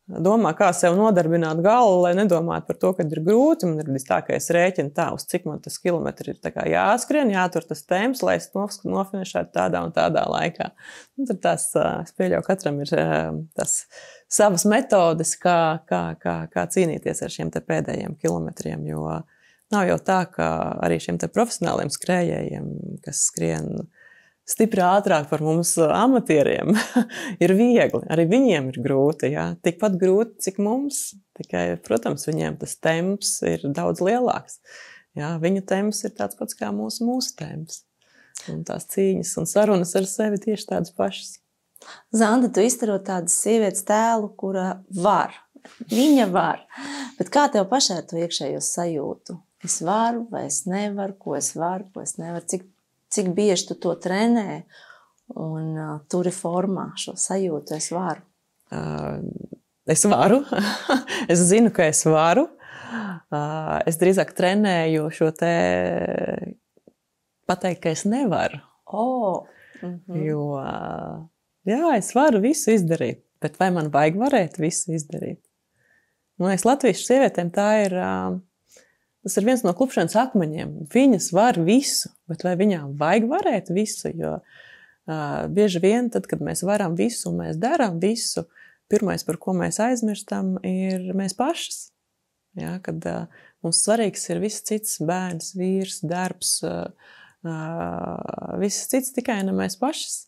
domā, kā sev nodarbināt galvu, lai nedomātu par to, kad ir grūti. Man ir bijis tā, ka es rēķinu tā, uz cik man tas kilometri ir tā kā jāskrien, jātur tas temps, lai es nofinišētu tādā un tādā laikā. Un tad tās, es pieļauju, katram ir tas savas metodes, kā cīnīties ar šiem te pēdējiem kilometriem, jo nav jau tā, ka arī šiem te profesionāliem skrējējiem, kas skrien stipri ātrāk par mums amatieriem, ir viegli. Arī viņiem ir grūti, jā. Tikpat grūti, cik mums. Tikai, protams, viņiem tas temps ir daudz lielāks. Jā, viņu temps ir tāds pats kā mūsu temps. Un tās cīņas un sarunas ar sevi tieši tādas pašas. Zanda, tu iztaro tādu sievietes tēlu, kura var. Viņa var. Bet kā tev pašai ar to iekšējo sajūtu? Es varu vai es nevaru, ko es varu, ko es nevaru, cik bieži tu to trenē un turi formā šo sajūtu, es varu? Es varu. Es zinu, ka es varu. Es drīzāk trenēju šo te pateikt, ka es nevaru. Jo, jā, es varu visu izdarīt, bet vai man vajag varēt visu izdarīt? Man liekas, latviešu sievietēm tas ir viens no klupšanas akmeņiem. Viņas var visu, bet vai viņām vajag varēt visu? Jo bieži vien, tad, kad mēs varam visu un mēs darām visu, pirmais, par ko mēs aizmirstam, ir mēs pašas. Ja, kad mums svarīgs ir viss cits, bērns, vīrs, darbs, viss cits, tikai ne mēs pašas.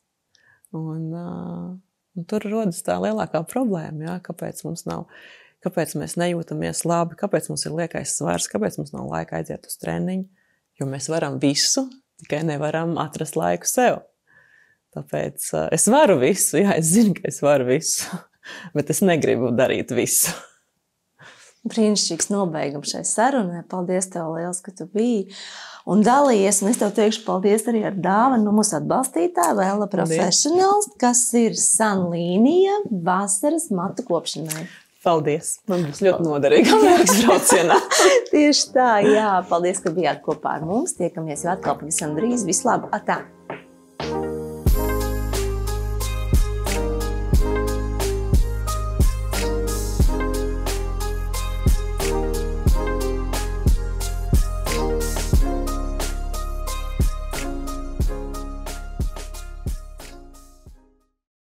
Un tur rodas tā lielākā problēma, ja, kāpēc mums nav kāpēc mēs nejūtamies labi, kāpēc mums ir liekais svars, kāpēc mums nav laika aiziet uz treniņu, jo mēs varam visu, tikai nevaram atrast laiku sev. Tāpēc es varu visu, jā, es zinu, ka es varu visu, bet es negribu darīt visu. Brīnišķīgs nobeigums šai sarunai. Paldies tev liels, ka tu biji un dalījies. Un es tev teikšu paldies arī ar dāvanu no mūsu atbalstītāja Vela Professionals, kas ir Sanlīnija vasaras matu kopšanai. Paldies! Man būs ļoti noderīgi Amerikas braucienā. Tieši tā, jā. Paldies, ka bijāt kopā ar mums. Tiekamies jau atkal pavisam drīz. Visu labu! Atā!